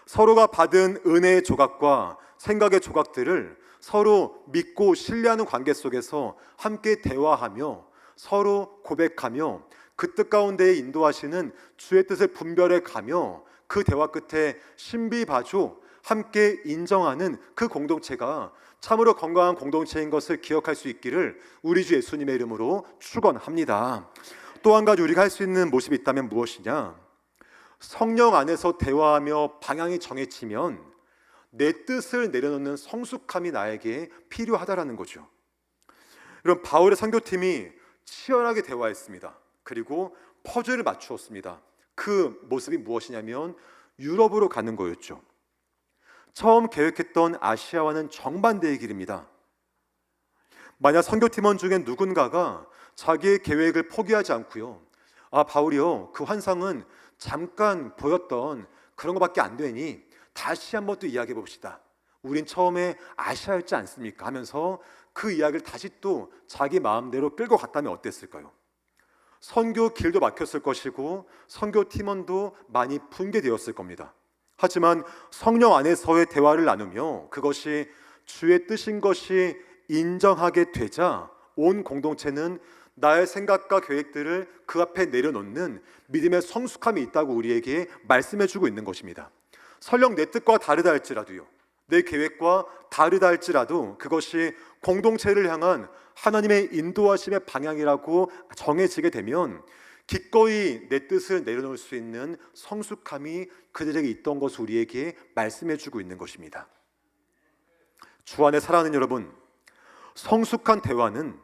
서로가 받은 은혜의 조각과 생각의 조각들을 서로 믿고 신뢰하는 관계 속에서 함께 대화하며 서로 고백하며 그 뜻 가운데 인도하시는 주의 뜻을 분별해 가며 그 대화 끝에 신비바조 함께 인정하는 그 공동체가 참으로 건강한 공동체인 것을 기억할 수 있기를 우리 주 예수님의 이름으로 축원합니다. 또 한 가지 우리가 할 수 있는 모습이 있다면 무엇이냐? 성령 안에서 대화하며 방향이 정해지면 내 뜻을 내려놓는 성숙함이 나에게 필요하다라는 거죠. 여러분, 바울의 선교팀이 치열하게 대화했습니다. 그리고 퍼즐을 맞추었습니다. 그 모습이 무엇이냐면 유럽으로 가는 거였죠. 처음 계획했던 아시아와는 정반대의 길입니다. 만약 선교팀원 중에 누군가가 자기의 계획을 포기하지 않고요, 바울이요, 그 환상은 잠깐 보였던 그런 것밖에 안 되니 다시 한번 또 이야기해 봅시다. 우린 처음에 아시아였지 않습니까? 하면서 그 이야기를 다시 또 자기 마음대로 끌고 갔다면 어땠을까요? 선교 길도 막혔을 것이고 선교 팀원도 많이 붕괴되었을 겁니다. 하지만 성령 안에서의 대화를 나누며 그것이 주의 뜻인 것이 인정하게 되자 온 공동체는 나의 생각과 계획들을 그 앞에 내려놓는 믿음의 성숙함이 있다고 우리에게 말씀해주고 있는 것입니다. 설령 내 뜻과 다르다 할지라도요, 내 계획과 다르다 할지라도 그것이 공동체를 향한 하나님의 인도하심의 방향이라고 정해지게 되면 기꺼이 내 뜻을 내려놓을 수 있는 성숙함이 그들에게 있던 것을 우리에게 말씀해주고 있는 것입니다. 주 안에 사랑하는 여러분, 성숙한 대화는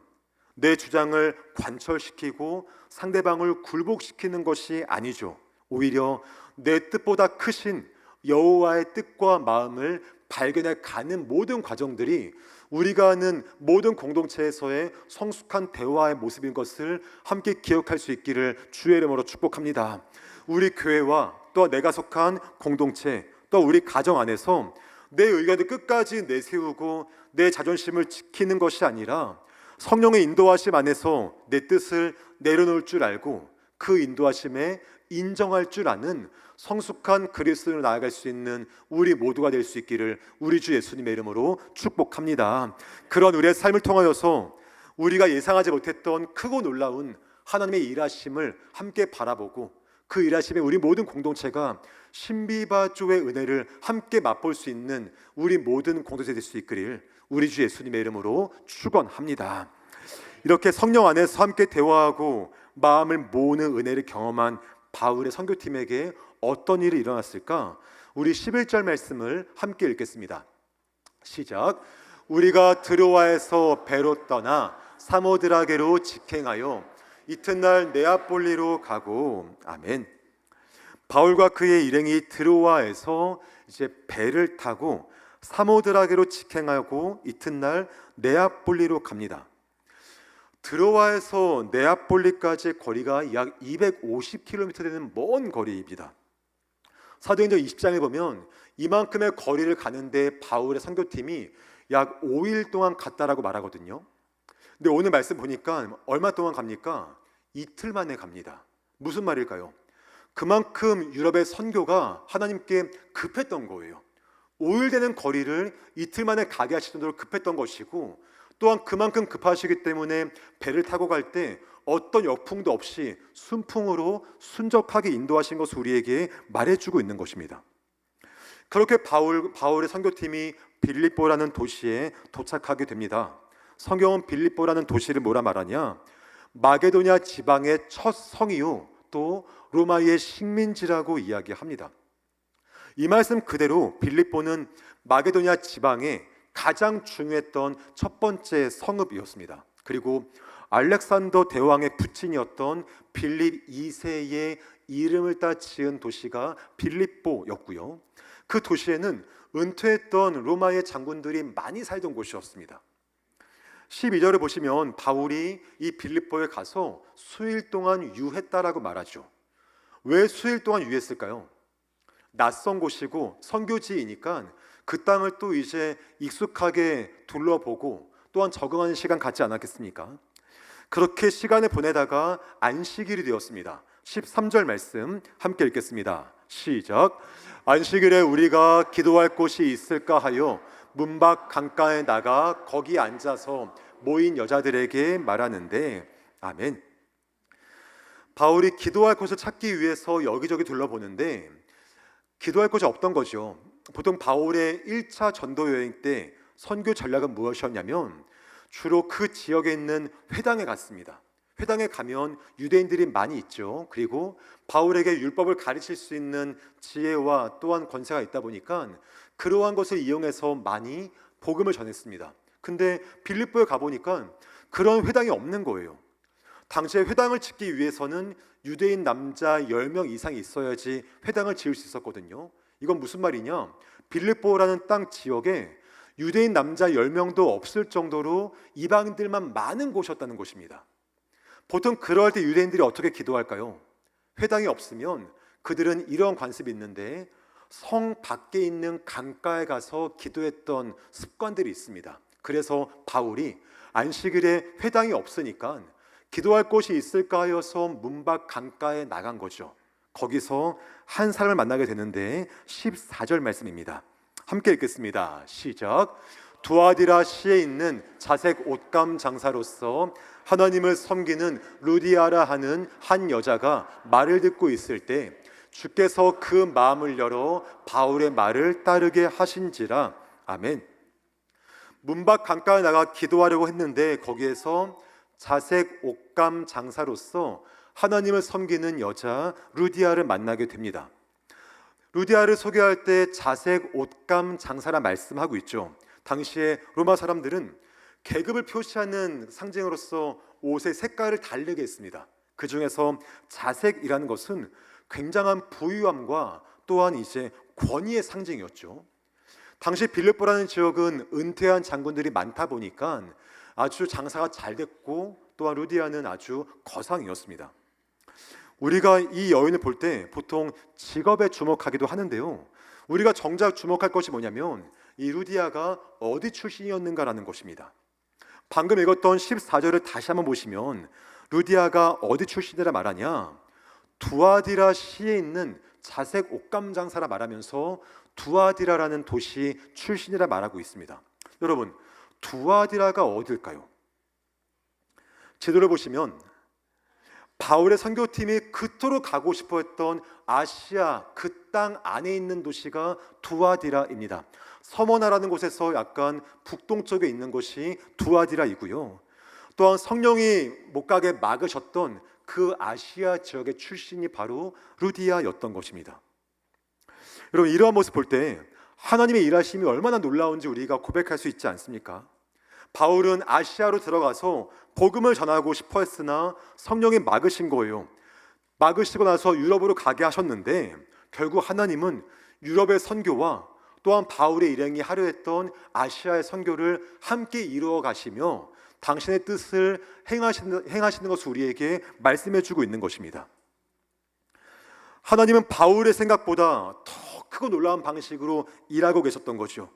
내 주장을 관철시키고 상대방을 굴복시키는 것이 아니죠. 오히려 내 뜻보다 크신 여호와의 뜻과 마음을 발견해 가는 모든 과정들이 우리가 아는 모든 공동체에서의 성숙한 대화의 모습인 것을 함께 기억할 수 있기를 주의 이름으로 축복합니다. 우리 교회와 또 내가 속한 공동체, 또 우리 가정 안에서 내 의견을 끝까지 내세우고 내 자존심을 지키는 것이 아니라 성령의 인도하심 안에서 내 뜻을 내려놓을 줄 알고 그 인도하심에 인정할 줄 아는 성숙한 그리스도로 나아갈 수 있는 우리 모두가 될 수 있기를 우리 주 예수님의 이름으로 축복합니다. 그런 우리의 삶을 통하여서 우리가 예상하지 못했던 크고 놀라운 하나님의 일하심을 함께 바라보고 그 일하심에 우리 모든 공동체가 신비바조의 은혜를 함께 맛볼 수 있는 우리 모든 공동체 될 수 있기를 우리 주 예수님의 이름으로 축원합니다. 이렇게 성령 안에서 함께 대화하고 마음을 모으는 은혜를 경험한 바울의 선교팀에게 어떤 일이 일어났을까? 우리 11절 말씀을 함께 읽겠습니다. 시작. 우리가 드로아에서 배로 떠나 사모드라게로 직행하여 이튿날 네아폴리로 가고. 아멘. 바울과 그의 일행이 드로아에서 이제 배를 타고 사모드라게로 직행하고 이튿날 네아폴리로 갑니다. 드로아에서 네아폴리까지의 거리가 약 250km 되는 먼 거리입니다. 사도행전 20장에 보면 이만큼의 거리를 가는데 바울의 선교팀이 약 5일 동안 갔다라고 말하거든요. 근데 오늘 말씀 보니까 얼마 동안 갑니까? 이틀 만에 갑니다. 무슨 말일까요? 그만큼 유럽의 선교가 하나님께 급했던 거예요. 5일 되는 거리를 이틀 만에 가게 하실 정도로 급했던 것이고, 또한 그만큼 급하시기 때문에 배를 타고 갈 때 어떤 역풍도 없이 순풍으로 순적하게 인도하신 것을 우리에게 말해주고 있는 것입니다. 그렇게 바울의 선교팀이 빌립보라는 도시에 도착하게 됩니다. 성경은 빌립보라는 도시를 뭐라 말하냐? 마게도냐 지방의 첫 성이요 또 로마의 식민지라고 이야기합니다. 이 말씀 그대로 빌립보는 마게도냐 지방의 가장 중요했던 첫 번째 성읍이었습니다. 그리고 알렉산더 대왕의 부친이었던 빌립 2세의 이름을 따 지은 도시가 빌립보였고요. 그 도시에는 은퇴했던 로마의 장군들이 많이 살던 곳이었습니다. 12절을 보시면 바울이 이 빌립보에 가서 수일 동안 유했다라고 말하죠. 왜 수일 동안 유했을까요? 낯선 곳이고 선교지이니까 그 땅을 또 이제 익숙하게 둘러보고 또한 적응하는 시간 갖지 않았겠습니까? 그렇게 시간을 보내다가 안식일이 되었습니다. 13절 말씀 함께 읽겠습니다. 시작. 안식일에 우리가 기도할 곳이 있을까 하여 문 밖 강가에 나가 거기 앉아서 모인 여자들에게 말하는데. 아멘. 바울이 기도할 곳을 찾기 위해서 여기저기 둘러보는데 기도할 곳이 없던 거죠. 보통 바울의 1차 전도 여행 때 선교 전략은 무엇이었냐면 주로 그 지역에 있는 회당에 갔습니다. 회당에 가면 유대인들이 많이 있죠. 그리고 바울에게 율법을 가르칠 수 있는 지혜와 또한 권세가 있다 보니까 그러한 것을 이용해서 많이 복음을 전했습니다. 근데 빌립보에 가보니까 그런 회당이 없는 거예요. 당시에 회당을 짓기 위해서는 유대인 남자 10명 이상이 있어야지 회당을 지을 수 있었거든요. 이건 무슨 말이냐? 빌립보라는 땅 지역에 유대인 남자 10명도 없을 정도로 이방인들만 많은 곳이었다는 것입니다. 보통 그럴 때 유대인들이 어떻게 기도할까요? 회당이 없으면 그들은 이런 관습이 있는데 성 밖에 있는 강가에 가서 기도했던 습관들이 있습니다. 그래서 바울이 안식일에 회당이 없으니까 기도할 곳이 있을까 하여서 문 밖 강가에 나간 거죠. 거기서 한 사람을 만나게 되는데 14절 말씀입니다. 함께 읽겠습니다. 시작. 두아디라시에 있는 자색 옷감 장사로서 하나님을 섬기는 루디아라 하는 한 여자가 말을 듣고 있을 때 주께서 그 마음을 열어 바울의 말을 따르게 하신지라. 아멘. 문밖 강가에 나가 기도하려고 했는데 거기에서 자색 옷감 장사로서 하나님을 섬기는 여자 루디아를 만나게 됩니다. 루디아를 소개할 때 자색 옷감 장사라 말씀하고 있죠. 당시에 로마 사람들은 계급을 표시하는 상징으로서 옷의 색깔을 다르게 했습니다. 그 중에서 자색이라는 것은 굉장한 부유함과 또한 이제 권위의 상징이었죠. 당시 빌립보라는 지역은 은퇴한 장군들이 많다 보니까 아주 장사가 잘 됐고 또한 루디아는 아주 거상이었습니다. 우리가 이 여인을 볼 때 보통 직업에 주목하기도 하는데요, 우리가 정작 주목할 것이 뭐냐면 이 루디아가 어디 출신이었는가라는 것입니다. 방금 읽었던 14절을 다시 한번 보시면 루디아가 어디 출신이라 말하냐, 두아디라 시에 있는 자색 옷감 장사라 말하면서 두아디라라는 도시 출신이라 말하고 있습니다. 여러분, 두아디라가 어딜까요? 지도를 보시면 바울의 선교팀이 그토록 가고 싶어 했던 아시아 그 땅 안에 있는 도시가 두아디라입니다. 서머나라는 곳에서 약간 북동쪽에 있는 곳이 두아디라이고요. 또한 성령이 못 가게 막으셨던 그 아시아 지역의 출신이 바로 루디아였던 것입니다. 여러분, 이러한 모습 볼 때 하나님의 일하심이 얼마나 놀라운지 우리가 고백할 수 있지 않습니까? 바울은 아시아로 들어가서 복음을 전하고 싶어 했으나 성령이 막으신 거예요. 막으시고 나서 유럽으로 가게 하셨는데 결국 하나님은 유럽의 선교와 또한 바울의 일행이 하려 했던 아시아의 선교를 함께 이루어 가시며 당신의 뜻을 행하시는 것을 우리에게 말씀해 주고 있는 것입니다. 하나님은 바울의 생각보다 더 크고 놀라운 방식으로 일하고 계셨던 거죠.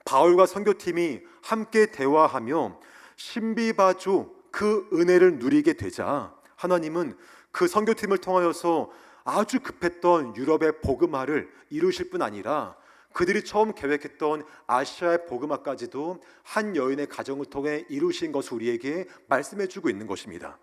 바울과 선교팀이 함께 대화하며 신비바주 그 은혜를 누리게 되자 하나님은 그 선교팀을 통하여서 아주 급했던 유럽의 복음화를 이루실 뿐 아니라 그들이 처음 계획했던 아시아의 복음화까지도 한 여인의 가정을 통해 이루신 것을 우리에게 말씀해 주고 있는 것입니다.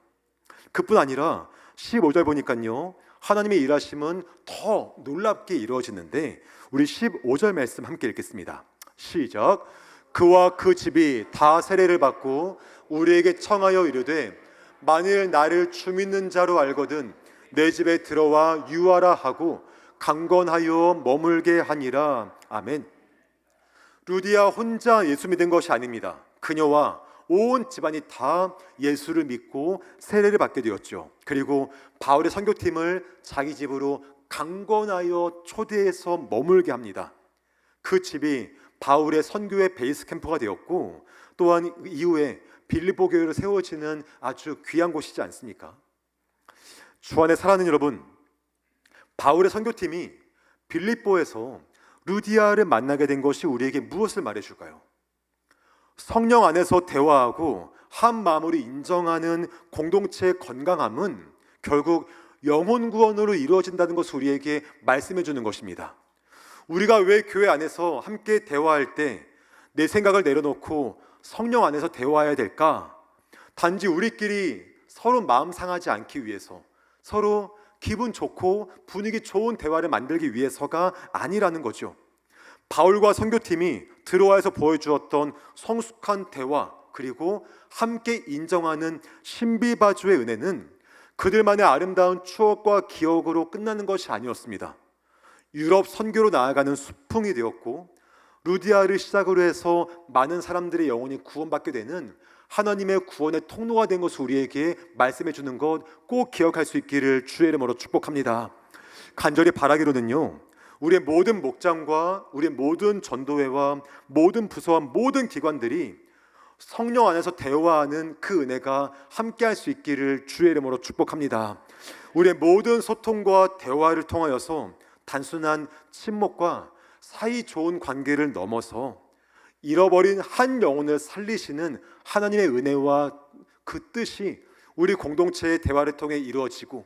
그뿐 아니라 15절 보니까요, 하나님의 일하심은 더 놀랍게 이루어지는데 우리 15절 말씀 함께 읽겠습니다. 시작. 그와 그 집이 다 세례를 받고 우리에게 청하여 이르되 만일 나를 주 믿는 자로 알거든 내 집에 들어와 유하라 하고 강건하여 머물게 하니라. 아멘. 루디아 혼자 예수 믿은 것이 아닙니다. 그녀와 온 집안이 다 예수를 믿고 세례를 받게 되었죠. 그리고 바울의 선교팀을 자기 집으로 강건하여 초대해서 머물게 합니다. 그 집이 바울의 선교의 베이스 캠프가 되었고 또한 이후에 빌립보 교회로 세워지는 아주 귀한 곳이지 않습니까? 주 안에 사랑하는 여러분, 바울의 선교팀이 빌립보에서 루디아를 만나게 된 것이 우리에게 무엇을 말해줄까요? 성령 안에서 대화하고 한 마음으로 인정하는 공동체의 건강함은 결국 영혼 구원으로 이루어진다는 것을 우리에게 말씀해 주는 것입니다. 우리가 왜 교회 안에서 함께 대화할 때 내 생각을 내려놓고 성령 안에서 대화해야 될까? 단지 우리끼리 서로 마음 상하지 않기 위해서, 서로 기분 좋고 분위기 좋은 대화를 만들기 위해서가 아니라는 거죠. 바울과 선교팀이 드로아에서 보여주었던 성숙한 대화, 그리고 함께 인정하는 신비바주의 은혜는 그들만의 아름다운 추억과 기억으로 끝나는 것이 아니었습니다. 유럽 선교로 나아가는 수풍이 되었고 루디아를 시작으로 해서 많은 사람들의 영혼이 구원받게 되는 하나님의 구원의 통로가 된 것을 우리에게 말씀해 주는 것 꼭 기억할 수 있기를 주의 이름으로 축복합니다. 간절히 바라기로는요, 우리의 모든 목장과 우리의 모든 전도회와 모든 부서와 모든 기관들이 성령 안에서 대화하는 그 은혜가 함께할 수 있기를 주의 이름으로 축복합니다. 우리의 모든 소통과 대화를 통하여서 단순한 친목과 사이 좋은 관계를 넘어서 잃어버린 한 영혼을 살리시는 하나님의 은혜와 그 뜻이 우리 공동체의 대화를 통해 이루어지고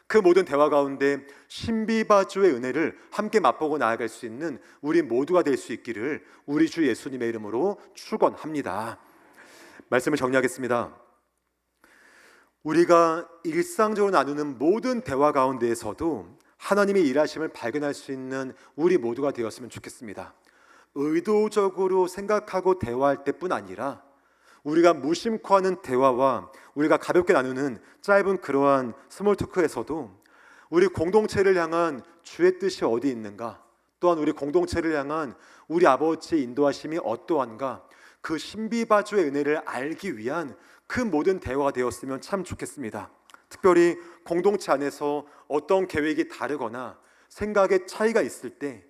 그 모든 대화 가운데 신비바주의 은혜를 함께 맛보고 나아갈 수 있는 우리 모두가 될 수 있기를 우리 주 예수님의 이름으로 축원합니다. 말씀을 정리하겠습니다. 우리가 일상적으로 나누는 모든 대화 가운데에서도 하나님의 일하심을 발견할 수 있는 우리 모두가 되었으면 좋겠습니다. 의도적으로 생각하고 대화할 때뿐 아니라 우리가 무심코 하는 대화와 우리가 가볍게 나누는 짧은 그러한 스몰 토크에서도 우리 공동체를 향한 주의 뜻이 어디 있는가, 또한 우리 공동체를 향한 우리 아버지의 인도하심이 어떠한가, 그 신비바주의 은혜를 알기 위한 그 모든 대화가 되었으면 참 좋겠습니다. 특별히 공동체 안에서 어떤 계획이 다르거나 생각의 차이가 있을 때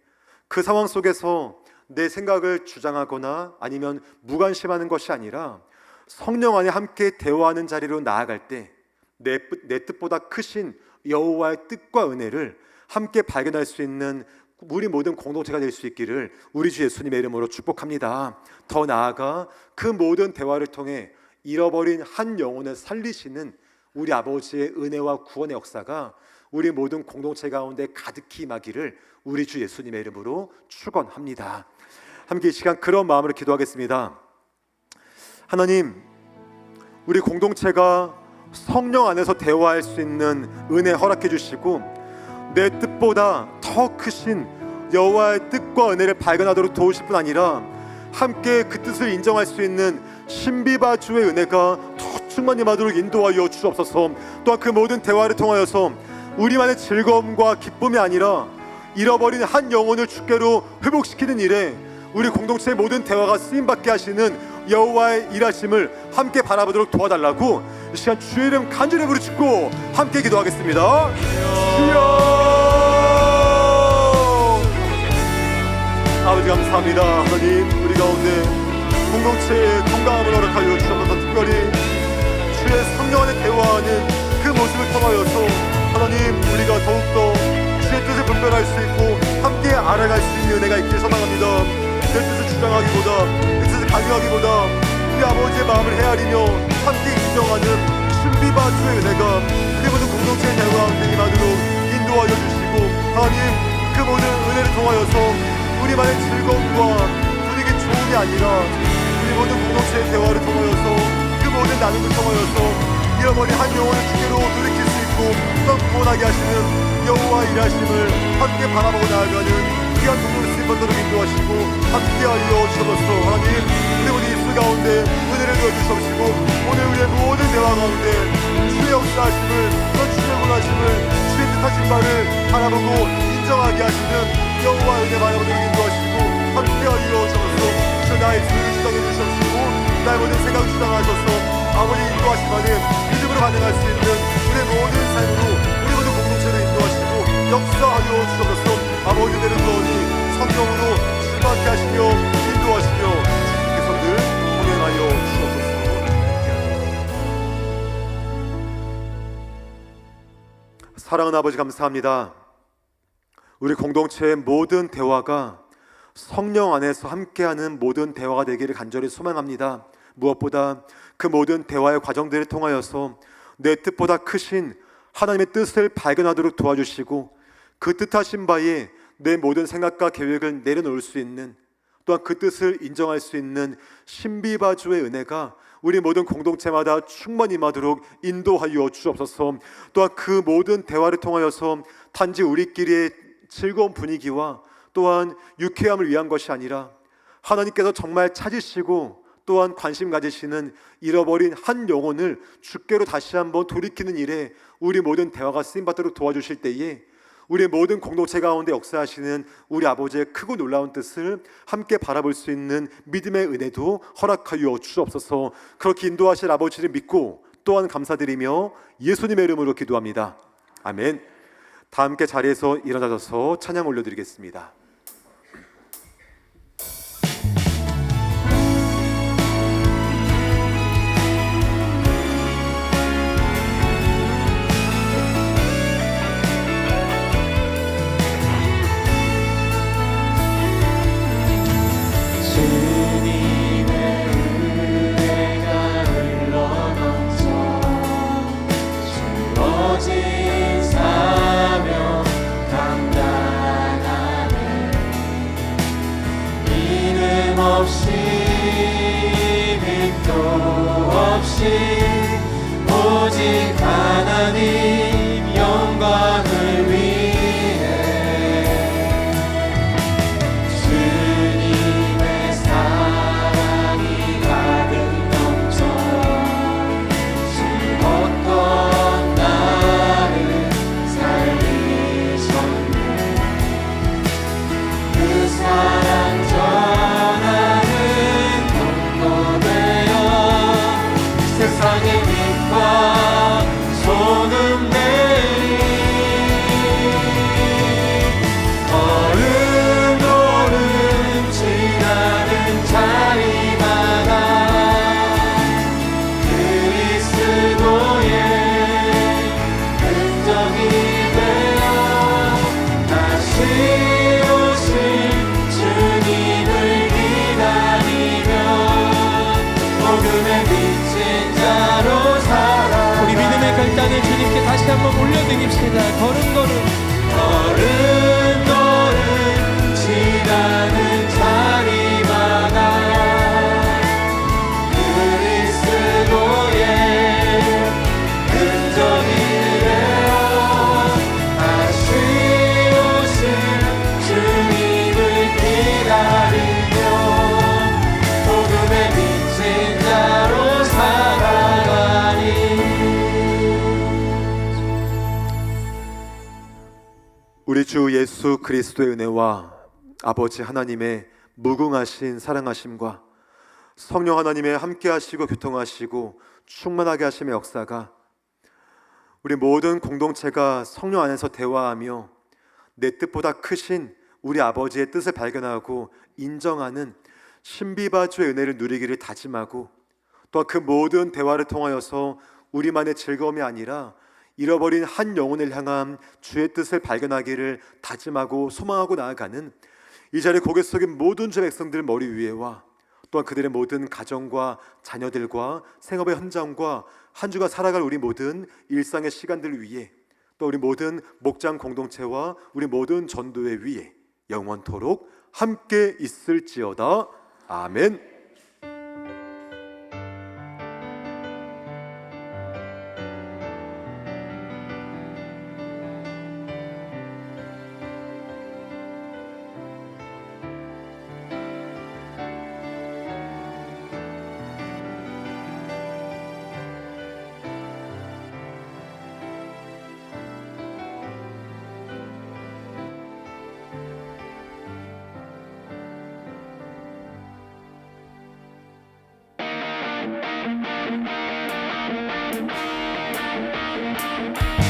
그 상황 속에서 내 생각을 주장하거나 아니면 무관심하는 것이 아니라 성령 안에 함께 대화하는 자리로 나아갈 때 내 뜻보다 크신 여호와의 뜻과 은혜를 함께 발견할 수 있는 우리 모든 공동체가 될 수 있기를 우리 주 예수님의 이름으로 축복합니다. 더 나아가 그 모든 대화를 통해 잃어버린 한 영혼을 살리시는 우리 아버지의 은혜와 구원의 역사가 우리 모든 공동체 가운데 가득히 임하기를 우리 주 예수님의 이름으로 축원합니다. 함께 이 시간 그런 마음으로 기도하겠습니다. 하나님, 우리 공동체가 성령 안에서 대화할 수 있는 은혜 허락해 주시고 내 뜻보다 더 크신 여호와의 뜻과 은혜를 발견하도록 도우실 뿐 아니라 함께 그 뜻을 인정할 수 있는 신비바주의 은혜가 더 충만히 임하도록 인도하여 주옵소서. 또한 그 모든 대화를 통하여서 우리만의 즐거움과 기쁨이 아니라 잃어버린 한 영혼을 주께로 회복시키는 일에 우리 공동체의 모든 대화가 쓰임받게 하시는 여호와의 일하심을 함께 바라보도록 도와달라고 이 시간 주의 이름 간절히 부르짖고 함께 기도하겠습니다. 주여, 아버지 감사합니다. 하나님, 우리 가운데 공동체의 건강함을 허락하여 주셔서 특별히 주의 성령 안에 대화하는 그 모습을 통하여서 하나님, 우리가 더욱더 주의 뜻을 분별할 수 있고 함께 알아갈 수 있는 은혜가 있기를 소망합니다. 내 뜻을 주장하기보다, 내 뜻을 강요하기보다 우리 아버지의 마음을 헤아리며 함께 인정하는 신비바주의 은혜가 우리 모든 공동체의 대화 가운데 임하도록 인도하여 주시고 하나님, 그 모든 은혜를 통하여서 우리만의 즐거움과 분위기 좋음이 아니라 우리 모든 공동체의 대화를 통하여서 그 모든 나눔을 통하여서 잃어버린 한 영혼을 주께로 돌이킬 수 있고 또 구원하게 하시는 여호와 일하심을 함께 바라보고 나아가는 귀한 동물을 쓰임받도록 인도하시고 함께하여 주셔서 하나님, 우리 모든 입술 가운데 은혜를 넣어주시옵시고 오늘 우리의 모든 대화 가운데 주의 역사하심을, 또 주의 원하심을, 주의 뜻하신 바를 바라보고 인정하게 하시는 여호와 은혜 바라보도록 인도하시고 함께하여 주셔서 저 나의 주를 주장해 주시옵시고 나의 모든 생각을 주장하셔서 아버지 인도하시면은 믿음으로 반응할 수 있는 우리의 모든 삶으로 우리 모든 공동체를 인도하시고 역사하여 주셔서 아버지 되는 거니 성령으로 주님께 하시며 인도하시며 주님께서 늘 동행하여 주옵소서. 사랑하는 아버지 감사합니다. 우리 공동체의 모든 대화가 성령 안에서 함께하는 모든 대화가 되기를 간절히 소망합니다. 무엇보다 그 모든 대화의 과정들을 통하여서 내 뜻보다 크신 하나님의 뜻을 발견하도록 도와주시고 그 뜻하신 바에 내 모든 생각과 계획을 내려놓을 수 있는, 또한 그 뜻을 인정할 수 있는 신비바주의 은혜가 우리 모든 공동체마다 충만히 임하도록 인도하여 주옵소서. 또한 그 모든 대화를 통하여서 단지 우리끼리의 즐거운 분위기와 또한 유쾌함을 위한 것이 아니라 하나님께서 정말 찾으시고 또한 관심 가지시는 잃어버린 한 영혼을 주께로 다시 한번 돌이키는 일에 우리 모든 대화가 쓰임받도록 도와주실 때에 우리 모든 공동체 가운데 역사하시는 우리 아버지의 크고 놀라운 뜻을 함께 바라볼 수 있는 믿음의 은혜도 허락하여 주옵소서. 그렇게 인도하실 아버지를 믿고 또한 감사드리며 예수님의 이름으로 기도합니다. 아멘. 다 함께 자리에서 일어나셔서 찬양 올려드리겠습니다. 주어진 오직 하나님 영광을 위해 주님의 사랑이 가득 넘쳐 어떤 나를 살리셨네. 그 사랑 전하는 통로 되어 세상의 빛과 소금 내리 걸음걸음 지나는 자리마다 그리스도의 흔적이 되어 다시 오실 주님을 기다리며 복음의 빛인 자로 살아. 우리 믿음의 결단을 주님께 다시 한번 올려드립시다. 걸음걸음 지나는 자리마다 그리스도의 흔적이 되어 다시 오실 주님을 기다리며 복음의 빛인 자로 살아가니. 우리 주 예수 그리스도의 은혜와 아버지 하나님의 무궁하신 사랑하심과 성령 하나님의 함께하시고 교통하시고 충만하게 하심의 역사가 우리 모든 공동체가 성령 안에서 대화하며 내 뜻보다 크신 우리 아버지의 뜻을 발견하고 인정하는 신비바주의 은혜를 누리기를 다짐하고, 또 그 모든 대화를 통하여서 우리만의 즐거움이 아니라 잃어버린 한 영혼을 향한 주의 뜻을 발견하기를 다짐하고 소망하고 나아가는 이 자리에 고개 숙인 모든 주 백성들 머리 위에와 또한 그들의 모든 가정과 자녀들과 생업의 현장과 한 주가 살아갈 우리 모든 일상의 시간들 위에, 또 우리 모든 목장 공동체와 우리 모든 전도회 위에 영원토록 함께 있을지어다. 아멘.